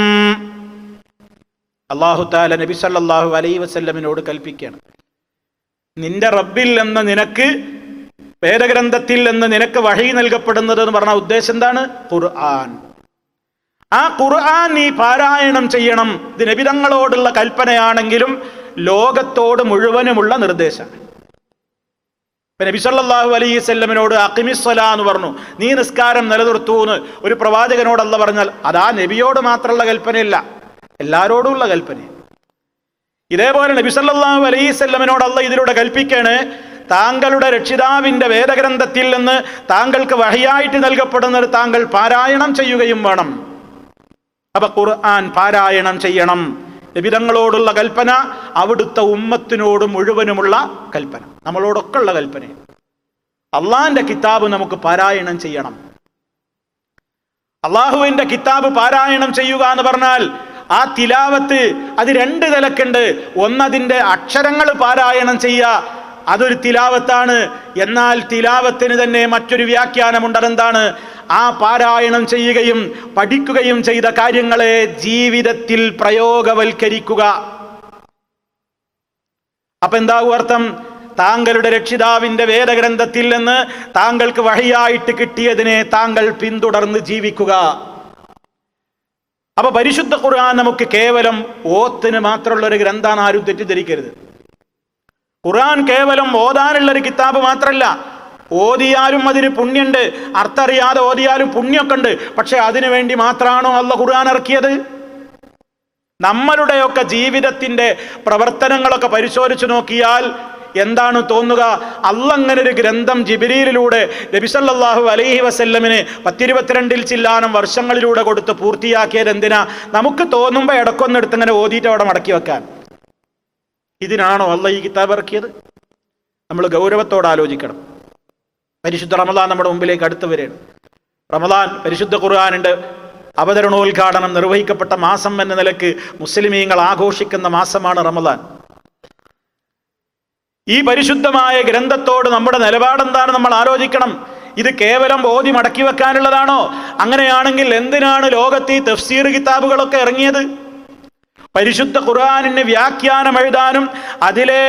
അല്ലാഹു തആല നബി സല്ലല്ലാഹു അലൈഹി വസല്ലമിനോട് കൽപ്പിക്കുകയാണ്, നിന്റെ റബ്ബിൽ നിന്ന് നിനക്ക് വേദഗ്രന്ഥത്തിൽ നിന്ന് നിനക്ക് വഹി നൽകപ്പെടുന്നത് എന്ന് പറഞ്ഞ ഉദ്ദേശം എന്താണ്? ഖുർആൻ. ആ ഖുർആൻ നീ പാരായണം ചെയ്യണം. ഇത് നബിതങ്ങളോടുള്ള കൽപ്പനയാണെങ്കിലും ലോകത്തോട് മുഴുവനുമുള്ള നിർദ്ദേശമാണ്. നബി സല്ലല്ലാഹു അലൈഹി വസല്ലമിനോട് അഖിമിസ്സലാ എന്ന് പറഞ്ഞു, നീ നിസ്കാരം നിലനിർത്തൂ എന്ന് ഒരു പ്രവാചകനോട് അല്ലാഹു പറഞ്ഞാൽ അതാ നബിയോട് മാത്രമുള്ള കൽപ്പനയല്ല, എല്ലാരോടുമുള്ള കൽപ്പന. ഇതേപോലെ നബി സല്ലല്ലാഹു അലൈഹി വസല്ലമിനോട് അല്ലാഹു ഇതിലൂടെ കൽപ്പിക്കാണ്, താങ്കളുടെ രക്ഷിതാവിന്റെ വേദഗ്രന്ഥത്തിൽ നിന്ന് താങ്കൾക്ക് വഹിയായിട്ട് നൽകപ്പെടുന്നത് താങ്കൾ പാരായണം ചെയ്യുകയും വേണം. അപ്പൊ ഖുർആൻ പാരായണം ചെയ്യണം. നബിതങ്ങളോടുള്ള കൽപ്പന അവിടുത്തെ ഉമ്മത്തിനോട് മുഴുവനുമുള്ള കൽപ്പന, നമ്മളോടൊക്കെ ഉള്ള കൽപ്പന. അള്ളാഹിന്റെ കിതാബ് നമുക്ക് പാരായണം ചെയ്യണം. അള്ളാഹുവിന്റെ കിതാബ് പാരായണം ചെയ്യുക എന്ന് പറഞ്ഞാൽ ആ തിലാവത്ത് അത് രണ്ട് നിലക്കുണ്ട്. ഒന്നതിന്റെ അക്ഷരങ്ങൾ പാരായണം ചെയ്യുക, അതൊരു തിലാവത്താണ്. എന്നാൽ തിലാവത്തിന് തന്നെ മറ്റൊരു വ്യാഖ്യാനമുണ്ട്. അതെന്താണ്? ആ പാരായണം ചെയ്യുകയും പഠിക്കുകയും ചെയ്ത കാര്യങ്ങളെ ജീവിതത്തിൽ പ്രയോഗവൽക്കരിക്കുക. അപ്പൊ എന്താകും അർത്ഥം? താങ്കളുടെ രക്ഷിതാവിന്റെ വേദഗ്രന്ഥത്തിൽ നിന്ന് താങ്കൾക്ക് വഹിയായിട്ട് കിട്ടിയതിനെ താങ്കൾ പിന്തുടർന്ന് ജീവിക്കുക. അപ്പൊ പരിശുദ്ധ ഖുർആൻ നമുക്ക് കേവലം ഓത്തിന് മാത്രമുള്ള ഒരു ഗ്രന്ഥാണ്, ആരും തെറ്റിദ്ധരിക്കരുത്. ഖുർആൻ കേവലം ഓതാനുള്ളൊരു കിതാബ് മാത്രമല്ല. ഓതിയാലും അതിന് പുണ്യുണ്ട്, അർത്ഥറിയാതെ ഓതിയാലും പുണ്യമൊക്കെ ഉണ്ട്. പക്ഷെ അതിനു വേണ്ടി മാത്രമാണോ അല്ലാഹു ഖുർആൻ ഇറക്കിയത്? നമ്മളുടെയൊക്കെ ജീവിതത്തിന്റെ പ്രവർത്തനങ്ങളൊക്കെ പരിശോധിച്ചു നോക്കിയാൽ എന്താണ് തോന്നുക? അല്ലാഹു അങ്ങനെ ഒരു ഗ്രന്ഥം ജിബ്രീലിലൂടെ നബി സല്ലല്ലാഹു അലൈഹി വസല്ലമിന് 10-22 ചില്ലാനം വർഷങ്ങളിലൂടെ കൊടുത്ത് പൂർത്തിയാക്കിയത് എന്തിനാ? നമുക്ക് തോന്നുമ്പോൾ ഇടക്കൊന്നെടുത്ത് ഇങ്ങനെ ഓതിയിട്ട് അവിടെ മടക്കി വെക്കാൻ. ഇതിനാണോ അല്ലാഹു ഈ കിതാബ് ഇറക്കിയത്? നമ്മൾ ഗൗരവത്തോടെ ആലോചിക്കണം. പരിശുദ്ധ റമദാൻ നമ്മുടെ മുമ്പിലേക്ക് അടുത്ത് വരികയാണ്. റമദാൻ പരിശുദ്ധ ഖുർആനിന്റെ അവതരണോദ്ഘാടനം നിർവഹിക്കപ്പെട്ട മാസം എന്ന നിലക്ക് മുസ്ലിമീങ്ങൾ ആഘോഷിക്കുന്ന മാസമാണ് റമദാൻ. ഈ പരിശുദ്ധമായ ഗ്രന്ഥത്തോട് നമ്മുടെ നിലപാടെന്താണ് നമ്മൾ ആലോചിക്കണം. ഇത് കേവലം ഓതി മടക്കി വെക്കാനുള്ളതാണോ? അങ്ങനെയാണെങ്കിൽ എന്തിനാണ് ലോകത്ത് ഈ തഫ്സീർ കിതാബുകളൊക്കെ ഇറങ്ങിയത്? പരിശുദ്ധ ഖുർആനിന് വ്യാഖ്യാനം എഴുതാനും അതിലെ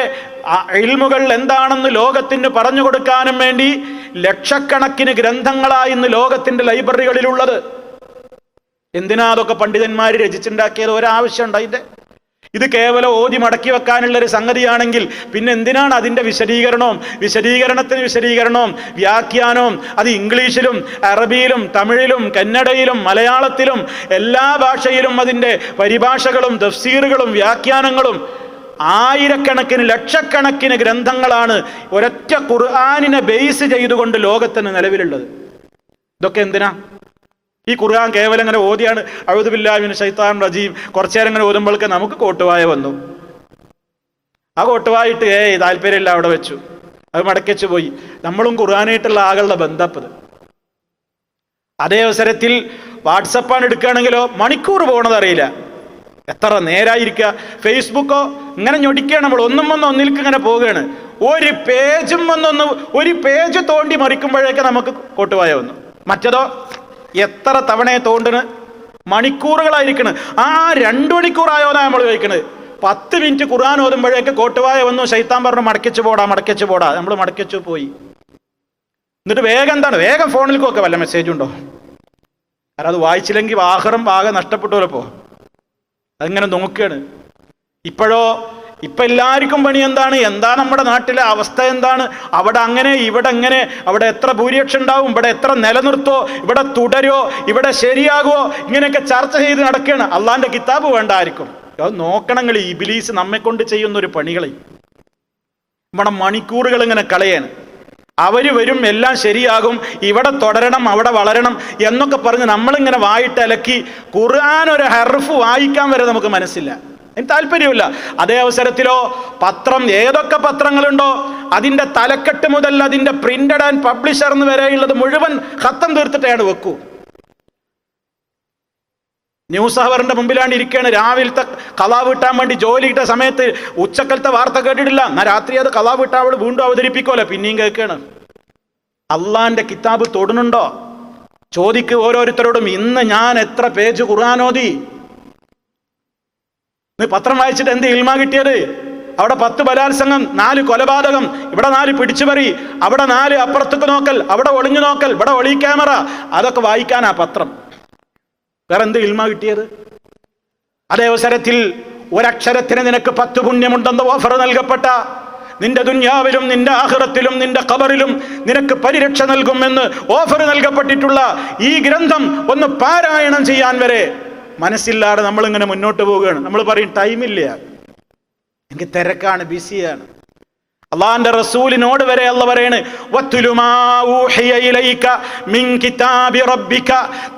ഇൽമുകൾ എന്താണെന്ന് ലോകത്തിന് പറഞ്ഞു കൊടുക്കാനും വേണ്ടി ലക്ഷക്കണക്കിന് ഗ്രന്ഥങ്ങളായി ഇന്ന് ലോകത്തിന്റെ ലൈബ്രറികളിലുള്ളത്. എന്തിനാ അതൊക്കെ പണ്ഡിതന്മാർ രചിച്ചുണ്ടാക്കിയത്? ഒരാവശ്യമുണ്ട് അതിന്റെ? ഇത് കേവലം ഓതി മടക്കി വെക്കാനുള്ളൊരു സംഗതിയാണെങ്കിൽ പിന്നെ എന്തിനാണ് അതിൻ്റെ വിശദീകരണവും വ്യാഖ്യാനവും? അത് ഇംഗ്ലീഷിലും അറബിയിലും തമിഴിലും കന്നഡയിലും മലയാളത്തിലും എല്ലാ ഭാഷയിലും അതിൻ്റെ പരിഭാഷകളും തഫ്സീറുകളും വ്യാഖ്യാനങ്ങളും ആയിരക്കണക്കിന് ലക്ഷക്കണക്കിന് ഗ്രന്ഥങ്ങളാണ് ഒരൊറ്റ ഖുർആനിനെ ബേസ് ചെയ്തുകൊണ്ട് ലോകത്തിന് നിലവിലുള്ളത്. ഇതൊക്കെ എന്തിനാ? ഈ ഖുർആൻ കേവലം ഇങ്ങനെ ഓതിയാണ് അഊദു ബില്ലാഹി മിനശ് ശൈത്താനിർ റജീം കുറച്ചേരം ഇങ്ങനെ ഓതുമ്പോഴേക്ക് നമുക്ക് കോട്ടുവായ വന്നു. ആ കോട്ടുവായിട്ട് താല്പര്യമില്ല, അവിടെ വെച്ചു, അത് മടക്കിച്ചു പോയി. നമ്മളും ഖുർആനായിട്ടുള്ള ആകളുടെ ബന്ധപ്പത്. അതേ അവസരത്തിൽ വാട്സപ്പാണ് എടുക്കുകയാണെങ്കിലോ മണിക്കൂർ പോകണത് അറിയില്ല, എത്ര നേരായിരിക്കുക. ഫേസ്ബുക്കോ ഇങ്ങനെ ഞൊടിക്കുകയാണ്, നമ്മൾ ഒന്നിലേക്ക് ഇങ്ങനെ പോവുകയാണ്. ഒരു പേജ് തോണ്ടി മറിക്കുമ്പോഴേക്ക് നമുക്ക് കോട്ടുവായ വന്നു. മറ്റതോ എത്ര തവണയെ തോണ്ടിന് മണിക്കൂറുകളായിരിക്കണ്. ആ 2 മണിക്കൂറായോന്നാ നമ്മൾ ചോദിക്കണത്. 10 മിനിറ്റ് ഖുർആൻ ഓതുമ്പോഴേക്ക് കോട്ടുവായ വന്നു. ശൈത്താൻ പറഞ്ഞു മടക്കിച്ചു പോടാ. നമ്മൾ മടക്കിച്ചു പോയി. എന്നിട്ട് വേഗം ഫോണിലേക്ക് ഒക്കെ വല്ല മെസ്സേജ് ഉണ്ടോ? കാരണം അത് വായിച്ചില്ലെങ്കിൽ ആഖിറം ആകെ നഷ്ടപ്പെട്ടല്ലോ. അതിങ്ങനെ നോക്കുകയാണ്. ഇപ്പൊ എല്ലാവർക്കും പണി എന്താണ് നമ്മുടെ നാട്ടിലെ അവസ്ഥ എന്താണ്? അവിടെ അങ്ങനെ, ഇവിടെ അങ്ങനെ, അവിടെ എത്ര ഭൂരിപക്ഷം ഉണ്ടാവും, ഇവിടെ എത്ര നിലനിർത്തോ, ഇവിടെ തുടരോ, ഇവിടെ ശരിയാകുമോ, ഇങ്ങനെയൊക്കെ ചർച്ച ചെയ്ത് നടക്കുകയാണ്. അള്ളാന്റെ കിതാബ് വേണ്ടായിരിക്കും. അത് നോക്കണങ്ങൾ. ഇബ്ലീസ് നമ്മെ കൊണ്ട് ചെയ്യുന്ന ഒരു പണികളെ നമ്മുടെ മണിക്കൂറുകൾ ഇങ്ങനെ കളയാണ്. അവര് വരും, എല്ലാം ശരിയാകും, ഇവിടെ തുടരണം, അവിടെ വളരണം എന്നൊക്കെ പറഞ്ഞ് നമ്മളിങ്ങനെ വായിട്ട് അലക്കി ഖുർആൻ ഒരു ഹർഫ് വായിക്കാൻ വരെ നമുക്ക് മനസ്സില്ല, എനിക്ക് താല്പര്യമില്ല. അതേ അവസരത്തിലോ പത്രം, ഏതൊക്കെ പത്രങ്ങളുണ്ടോ അതിന്റെ തലക്കെട്ട് മുതൽ അതിന്റെ പ്രിന്റഡ് ആൻഡ് പബ്ലിഷർ വരെയുള്ളത് മുഴുവൻ ഖത്തം തീർത്തിട്ടാണ് വെക്കൂ. ന്യൂസ് അവറിന്റെ മുമ്പിലാണ് ഇരിക്കുകയാണ്. രാവിലത്തെ കളാ വീട്ടാൻ വേണ്ടി ജോലി കിട്ടിയ സമയത്ത് ഉച്ചക്കലത്തെ വാർത്ത കേട്ടിട്ടില്ല, എന്നാൽ രാത്രി അത് കളാ വീട്ടാ അവൾ വീണ്ടും അവതരിപ്പിക്കുമല്ലോ, പിന്നെയും കേൾക്കുകയാണ്. അള്ളാന്റെ കിതാബ് തൊടുന്നുണ്ടോ ചോദിക്ക് ഓരോരുത്തരോടും. ഇന്ന് ഞാൻ എത്ര പേജ് ഖുർആൻ ഓതി? പത്രം വായിച്ചിട്ട് എന്ത് ഇൽമാ കിട്ടിയത്? അവിടെ 10 ബലാത്സംഗം, 4 കൊലപാതകം, ഇവിടെ 4 പിടിച്ചുപറി, അവിടെ 4 അപ്പുറത്തേക്ക് നോക്കൽ, അവിടെ ഒളിഞ്ഞു നോക്കൽ, ഇവിടെ ഒളി ക്യാമറ. അതൊക്കെ വായിക്കാനാ പത്രം. വേറെ എന്ത് ഇൽമാ കിട്ടിയത്? അതേ അവസരത്തിൽ ഒരക്ഷരത്തിന് നിനക്ക് 10 പുണ്യമുണ്ടെന്ന് ഓഫർ നൽകപ്പെട്ട, നിന്റെ ദുനിയാവിലും നിന്റെ ആഖിറത്തിലും നിന്റെ ഖബറിലും നിനക്ക് പരിരക്ഷ നൽകുമെന്ന് ഓഫർ നൽകപ്പെട്ടിട്ടുള്ള ഈ ഗ്രന്ഥം ഒന്ന് പാരായണം ചെയ്യാൻ വരെ മനസ്സില്ലാതെ നമ്മളിങ്ങനെ മുന്നോട്ട് പോവുകയാണ്. നമ്മൾ പറയും ടൈമില്ല, എനിക്ക് തിരക്കാണ്, ബിസിയാണ്. അള്ളാന്റെ റസൂലിനോട് വരെ അള്ള പറയാണ്,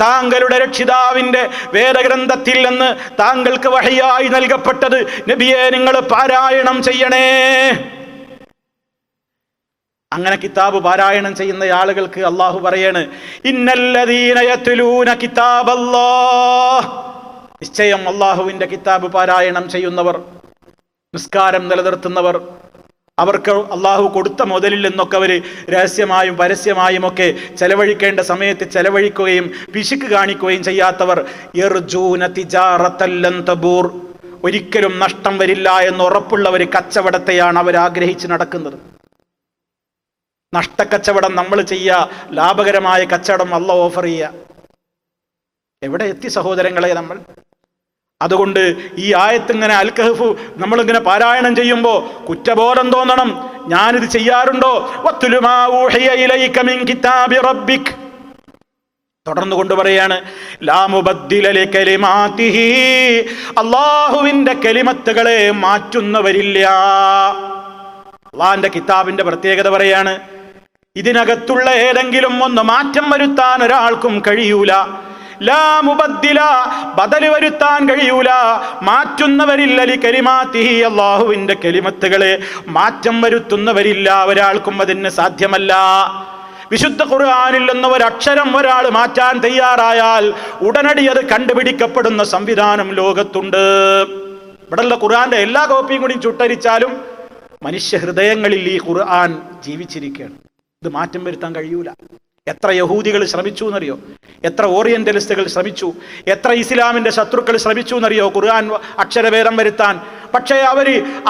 താങ്കളുടെ രക്ഷിതാവിന്റെ വേദഗ്രന്ഥത്തിൽ നിന്ന് താങ്കൾക്ക് വഹയായി നൽകപ്പെട്ടത് നബിയെ നിങ്ങൾ പാരായണം ചെയ്യണേ. അങ്ങനെ കിതാബ് പാരായണം ചെയ്യുന്ന ആളുകൾക്ക് അള്ളാഹു പറയാണ്, ഇന്നല്ലദീന യത്ലൂന കിതാബല്ലാഹ്, നിശ്ചയം അള്ളാഹുവിന്റെ കിതാബ് പാരായണം ചെയ്യുന്നവർ, നിസ്കാരം നിലനിർത്തുന്നവർ, അവർക്ക് അള്ളാഹു കൊടുത്ത മുതലിൽ നിന്നൊക്കെ അവർ രഹസ്യമായും പരസ്യമായും ഒക്കെ ചെലവഴിക്കേണ്ട സമയത്ത് ചെലവഴിക്കുകയും പിശുക്ക് കാണിക്കുകയും ചെയ്യാത്തവർ, യർജൂന തിജാറത്തൻ ലൻ തബൂർ, ഒരിക്കലും നഷ്ടം വരില്ല എന്ന് ഉറപ്പുള്ള ഒരു കച്ചവടത്തെയാണ് അവർ ആഗ്രഹിച്ച് നടക്കുന്നത്. നഷ്ടക്കച്ചവടം നമ്മൾ ചെയ്യുക, ലാഭകരമായ കച്ചവടം അള്ള ഓഫർ ചെയ്യുക. എവിടെ എത്തി സഹോദരങ്ങളെ നമ്മൾ? അതുകൊണ്ട് ഈ ആയത്ത് ഇങ്ങനെ അൽ കഹ്ഫ് നമ്മളിങ്ങനെ പാരായണം ചെയ്യുമ്പോൾ കുറ്റബോധം തോന്നണം. ഞാനിത് ചെയ്യാറുണ്ടോ? തുടർന്നു കൊണ്ട് പറയാണ്, ലാ മുബദ്ദില ലികലിമാതിഹി, അല്ലാഹുവിന്റെ കലിമത്തുകളെ മാറ്റുന്നവരില്ല. അള്ളാന്റെ കിതാബിന്റെ പ്രത്യേകത പറയാണ്, ഇതിനകത്തുള്ള ഏതെങ്കിലും ഒന്ന് മാറ്റം വരുത്താൻ ഒരാൾക്കും കഴിയൂല. ലാ മുബദ്ദില, ബദല് വരുത്താൻ കഴിയൂല, മാറ്റുന്നവരില്ല. ലികലിമാതിഹി, അല്ലാഹുവിന്റെ കലിമത്തുകളെ മാറ്റം വരുത്തുന്നവരില്ല, ഒരാൾക്കും അതിന് സാധ്യമല്ല. വിശുദ്ധ ഖുർആനിൽ നിന്ന് ഒരക്ഷരം ഒരാൾ മാറ്റാൻ തയ്യാറായാൽ ഉടനടി അത് കണ്ടുപിടിക്കപ്പെടുന്ന സംവിധാനം ലോകത്തുണ്ട്. ഇവിടെയുള്ള ഖുർആന്റെ എല്ലാ കോപ്പിയും കൂടി ചുട്ടരിച്ചാലും മനുഷ്യ ഹൃദയങ്ങളിൽ ഈ ഖുർആൻ ജീവിച്ചിരിക്കുകയാണ്. ഇത് മാറ്റം വരുത്താൻ കഴിയൂല. എത്ര യഹൂദികൾ ശ്രമിച്ചു എന്നറിയോ? എത്ര ഓറിയന്റലിസ്റ്റുകൾ ശ്രമിച്ചു? എത്ര ഇസ്ലാമിന്റെ ശത്രുക്കൾ ശ്രമിച്ചു എന്നറിയോ ഖുർആൻ അക്ഷരഭേദം വരുത്താൻ? പക്ഷേ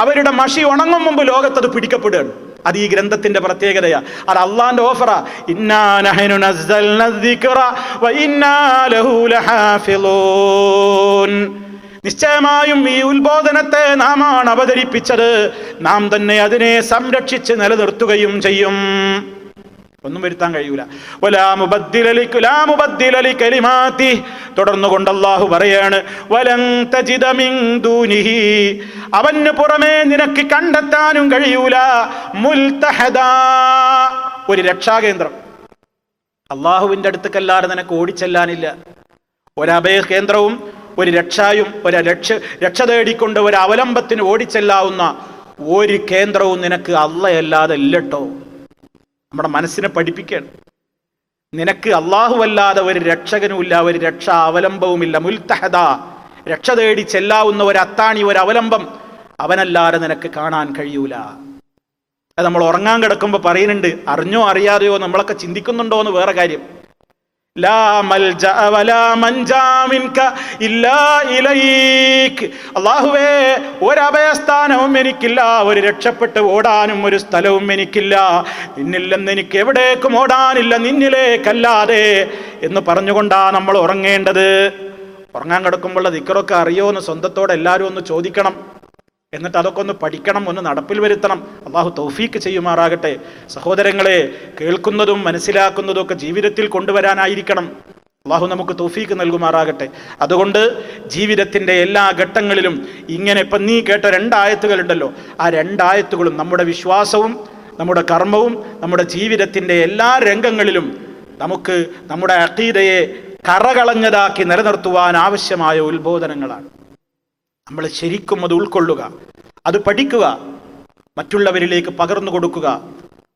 അവരുടെ മഷി ഉണങ്ങും മുമ്പ് ലോകത്തത് പിടിക്കപ്പെടുകയാണ്. അത് ഈ ഗ്രന്ഥത്തിന്റെ പ്രത്യേകതയാ. അത് അള്ളാന്റെ ഓഫറാ. ഇന്നാ നഹ്നു നസ്സൽന ദിക്റ വ ഇന്നാ ലഹു ലഹാഫിളൂൻ, നിശ്ചയമായും ഈ ഉത്ബോധനത്തെ നാമാണ് അവതരിപ്പിച്ചത്, നാം തന്നെ അതിനെ സംരക്ഷിച്ച് നിലനിർത്തുകയും ചെയ്യും. ഒന്നും വരുത്താൻ കഴിയൂല. തുടർന്നുകൊണ്ട് അല്ലാഹു പറയാണ്, വലൻ തജിദ മിൻ ദൂനിഹി, അവന് പുറമേ നിനക്ക് കണ്ടെത്താനും കഴിയൂല മുൽതഹദാ, ഒരു രക്ഷാകേന്ദ്രം. അള്ളാഹുവിന്റെ അടുത്തേക്കല്ലാതെ നിനക്ക് ഓടിച്ചെല്ലാനില്ല. ഒരഭയ കേന്ദ്രവും ഒരു രക്ഷായും രക്ഷ തേടിക്കൊണ്ട് ഒരു അവലംബത്തിന് ഓടിച്ചെല്ലാവുന്ന ഒരു കേന്ദ്രവും നിനക്ക് അല്ലാതെ ഇല്ലട്ടോ. നമ്മുടെ മനസ്സിനെ പഠിപ്പിക്കണം. നിനക്ക് അല്ലാഹുവല്ലാതെ ഒരു രക്ഷകനുമില്ല, ഒരു രക്ഷാ അവലംബവുമില്ല. മുൽതഹദ, രക്ഷ തേടി ചെല്ലാവുന്ന ഒരു അത്താണി, ഒരു അവലംബം അവനല്ലാതെ നിനക്ക് കാണാൻ കഴിയൂല. അത് നമ്മൾ ഉറങ്ങാൻ കിടക്കുമ്പോൾ പറയുന്നുണ്ട്. അറിഞ്ഞോ അറിയാതെയോ നമ്മളൊക്കെ ചിന്തിക്കുന്നുണ്ടോ എന്ന് വേറെ കാര്യം. ലാ മൽജഅ വലാ മൻജാ മിൻക ഇല്ലാ ഇലൈക്. അല്ലാഹുവേ, ഒരു അഭയസ്ഥാനവും എനിക്കില്ല, ഒരു രക്ഷപ്പെട്ട് ഓടാനും ഒരു സ്ഥലവും എനിക്കില്ല. നിന്നിൽ നിന്ന് എനിക്ക് എവിടേക്കും ഓടാനില്ല, നിന്നിലേക്കല്ലാതെ എന്ന് പറഞ്ഞുകൊണ്ടാ നമ്മൾ ഉറങ്ങേണ്ടത്. ഉറങ്ങാൻ കിടക്കുമ്പോഴുള്ള ദിക്റൊക്കെ അറിയോ എന്ന് സ്വന്തത്തോടെ എല്ലാവരും ഒന്ന് ചോദിക്കണം. എന്നിട്ട് അതൊക്കെ ഒന്ന് പഠിക്കണം, ഒന്ന് നടപ്പിൽ വരുത്തണം. അള്ളാഹു തൗഫീക്ക് ചെയ്യുമാറാകട്ടെ. സഹോദരങ്ങളെ, കേൾക്കുന്നതും മനസ്സിലാക്കുന്നതും ഒക്കെ ജീവിതത്തിൽ കൊണ്ടുവരാനായിരിക്കണം. അള്ളാഹു നമുക്ക് തൗഫീക്ക് നൽകുമാറാകട്ടെ. അതുകൊണ്ട് ജീവിതത്തിൻ്റെ എല്ലാ ഘട്ടങ്ങളിലും ഇങ്ങനെ ഇപ്പം നീ കേട്ട 2 ആയത്തുകളുണ്ടല്ലോ, ആ 2 ആയത്തുകളും നമ്മുടെ വിശ്വാസവും നമ്മുടെ കർമ്മവും നമ്മുടെ ജീവിതത്തിൻ്റെ എല്ലാ രംഗങ്ങളിലും നമുക്ക് നമ്മുടെ അഖീദയെ കറകളഞ്ഞതാക്കി നിലനിർത്തുവാൻ ആവശ്യമായ ഉത്ബോധനങ്ങളാണ്. നമ്മൾ ശരിക്കും അത് ഉൾക്കൊള്ളുക, അത് പഠിക്കുക, മറ്റുള്ളവരിലേക്ക് പകർന്നു കൊടുക്കുക.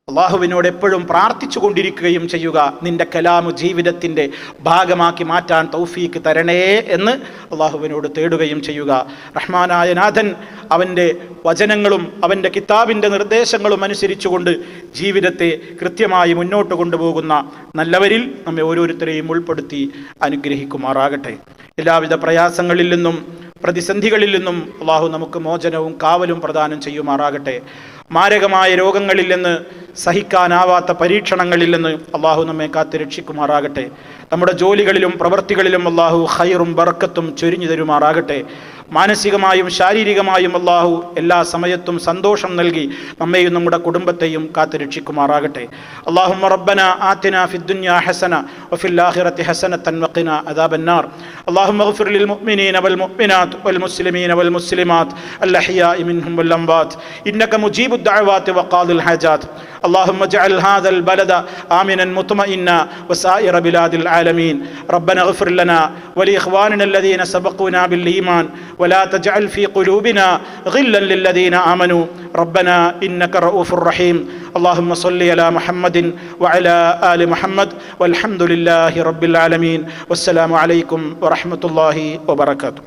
അള്ളാഹുവിനോട് എപ്പോഴും പ്രാർത്ഥിച്ചു കൊണ്ടിരിക്കുകയും ചെയ്യുക. നിന്റെ കലാമു ജീവിതത്തിൻ്റെ ഭാഗമാക്കി മാറ്റാൻ തൗഫീക്ക് തരണേ എന്ന് അള്ളാഹുവിനോട് തേടുകയും ചെയ്യുക. റഹ്മാനായ നാഥൻ അവൻ്റെ വചനങ്ങളും അവൻ്റെ കിതാബിൻ്റെ നിർദ്ദേശങ്ങളും അനുസരിച്ചുകൊണ്ട് ജീവിതത്തെ കൃത്യമായി മുന്നോട്ട് കൊണ്ടുപോകുന്ന നല്ലവരിൽ നമ്മെ ഓരോരുത്തരെയും ഉൾപ്പെടുത്തി അനുഗ്രഹിക്കുമാറാകട്ടെ. എല്ലാവിധ പ്രയാസങ്ങളിൽ നിന്നും പ്രതിസന്ധികളിൽ നിന്നും അള്ളാഹു നമുക്ക് മോചനവും കാവലും പ്രദാനം ചെയ്യുമാറാകട്ടെ. മാരകമായ രോഗങ്ങളിൽ നിന്ന്, സഹിക്കാനാവാത്ത പരീക്ഷണങ്ങളിൽ നിന്ന് അള്ളാഹു നമ്മെ കാത്ത് രക്ഷിക്കുമാറാകട്ടെ. നമ്മുടെ ജോലികളിലും പ്രവൃത്തികളിലും അള്ളാഹു ഖൈറും ബർക്കത്തും ചൊരിഞ്ഞു തരുമാറാകട്ടെ. മാനസികമായും ശാരീരികമായും അള്ളാഹു എല്ലാ സമയത്തും സന്തോഷം നൽകി നമ്മെയും നമ്മുടെ കുടുംബത്തെയും കാത്ത് രക്ഷിക്കുമാറാകട്ടെ. അല്ലാഹുമ്മ റബ്ബനാ ആതിനാ ഫിദ്ദുനിയാ ഹസന വഫിൽ ആഖിറതി ഹസനതൻ വഖിനാ അദാബന്നാർ. അല്ലാഹുമ്മ ഇഗ്ഫിർ ലിൽ മുഅ്മിനീന വൽ മുഅ്മിനാത്ത് വൽ മുസ്ലിമീന വൽ മുസ്ലിമാത്ത് അൽ അഹ്യാഇ മിൻഹും വൽ അംവാത്ത് ഇന്നക മുജീബുദ് ദഅവാതി വഖാദിൽ ഹാജാത്ത്. اللهم اجعل هذا البلد آمنا مطمئنا وسائر بلاد العالمين. ربنا اغفر لنا ولإخواننا الذين سبقونا بالإيمان ولا تجعل في قلوبنا غلا للذين آمنوا ربنا إنك رؤوف رحيم. اللهم صل على محمد وعلى آل محمد والحمد لله رب العالمين. والسلام عليكم ورحمة الله وبركاته.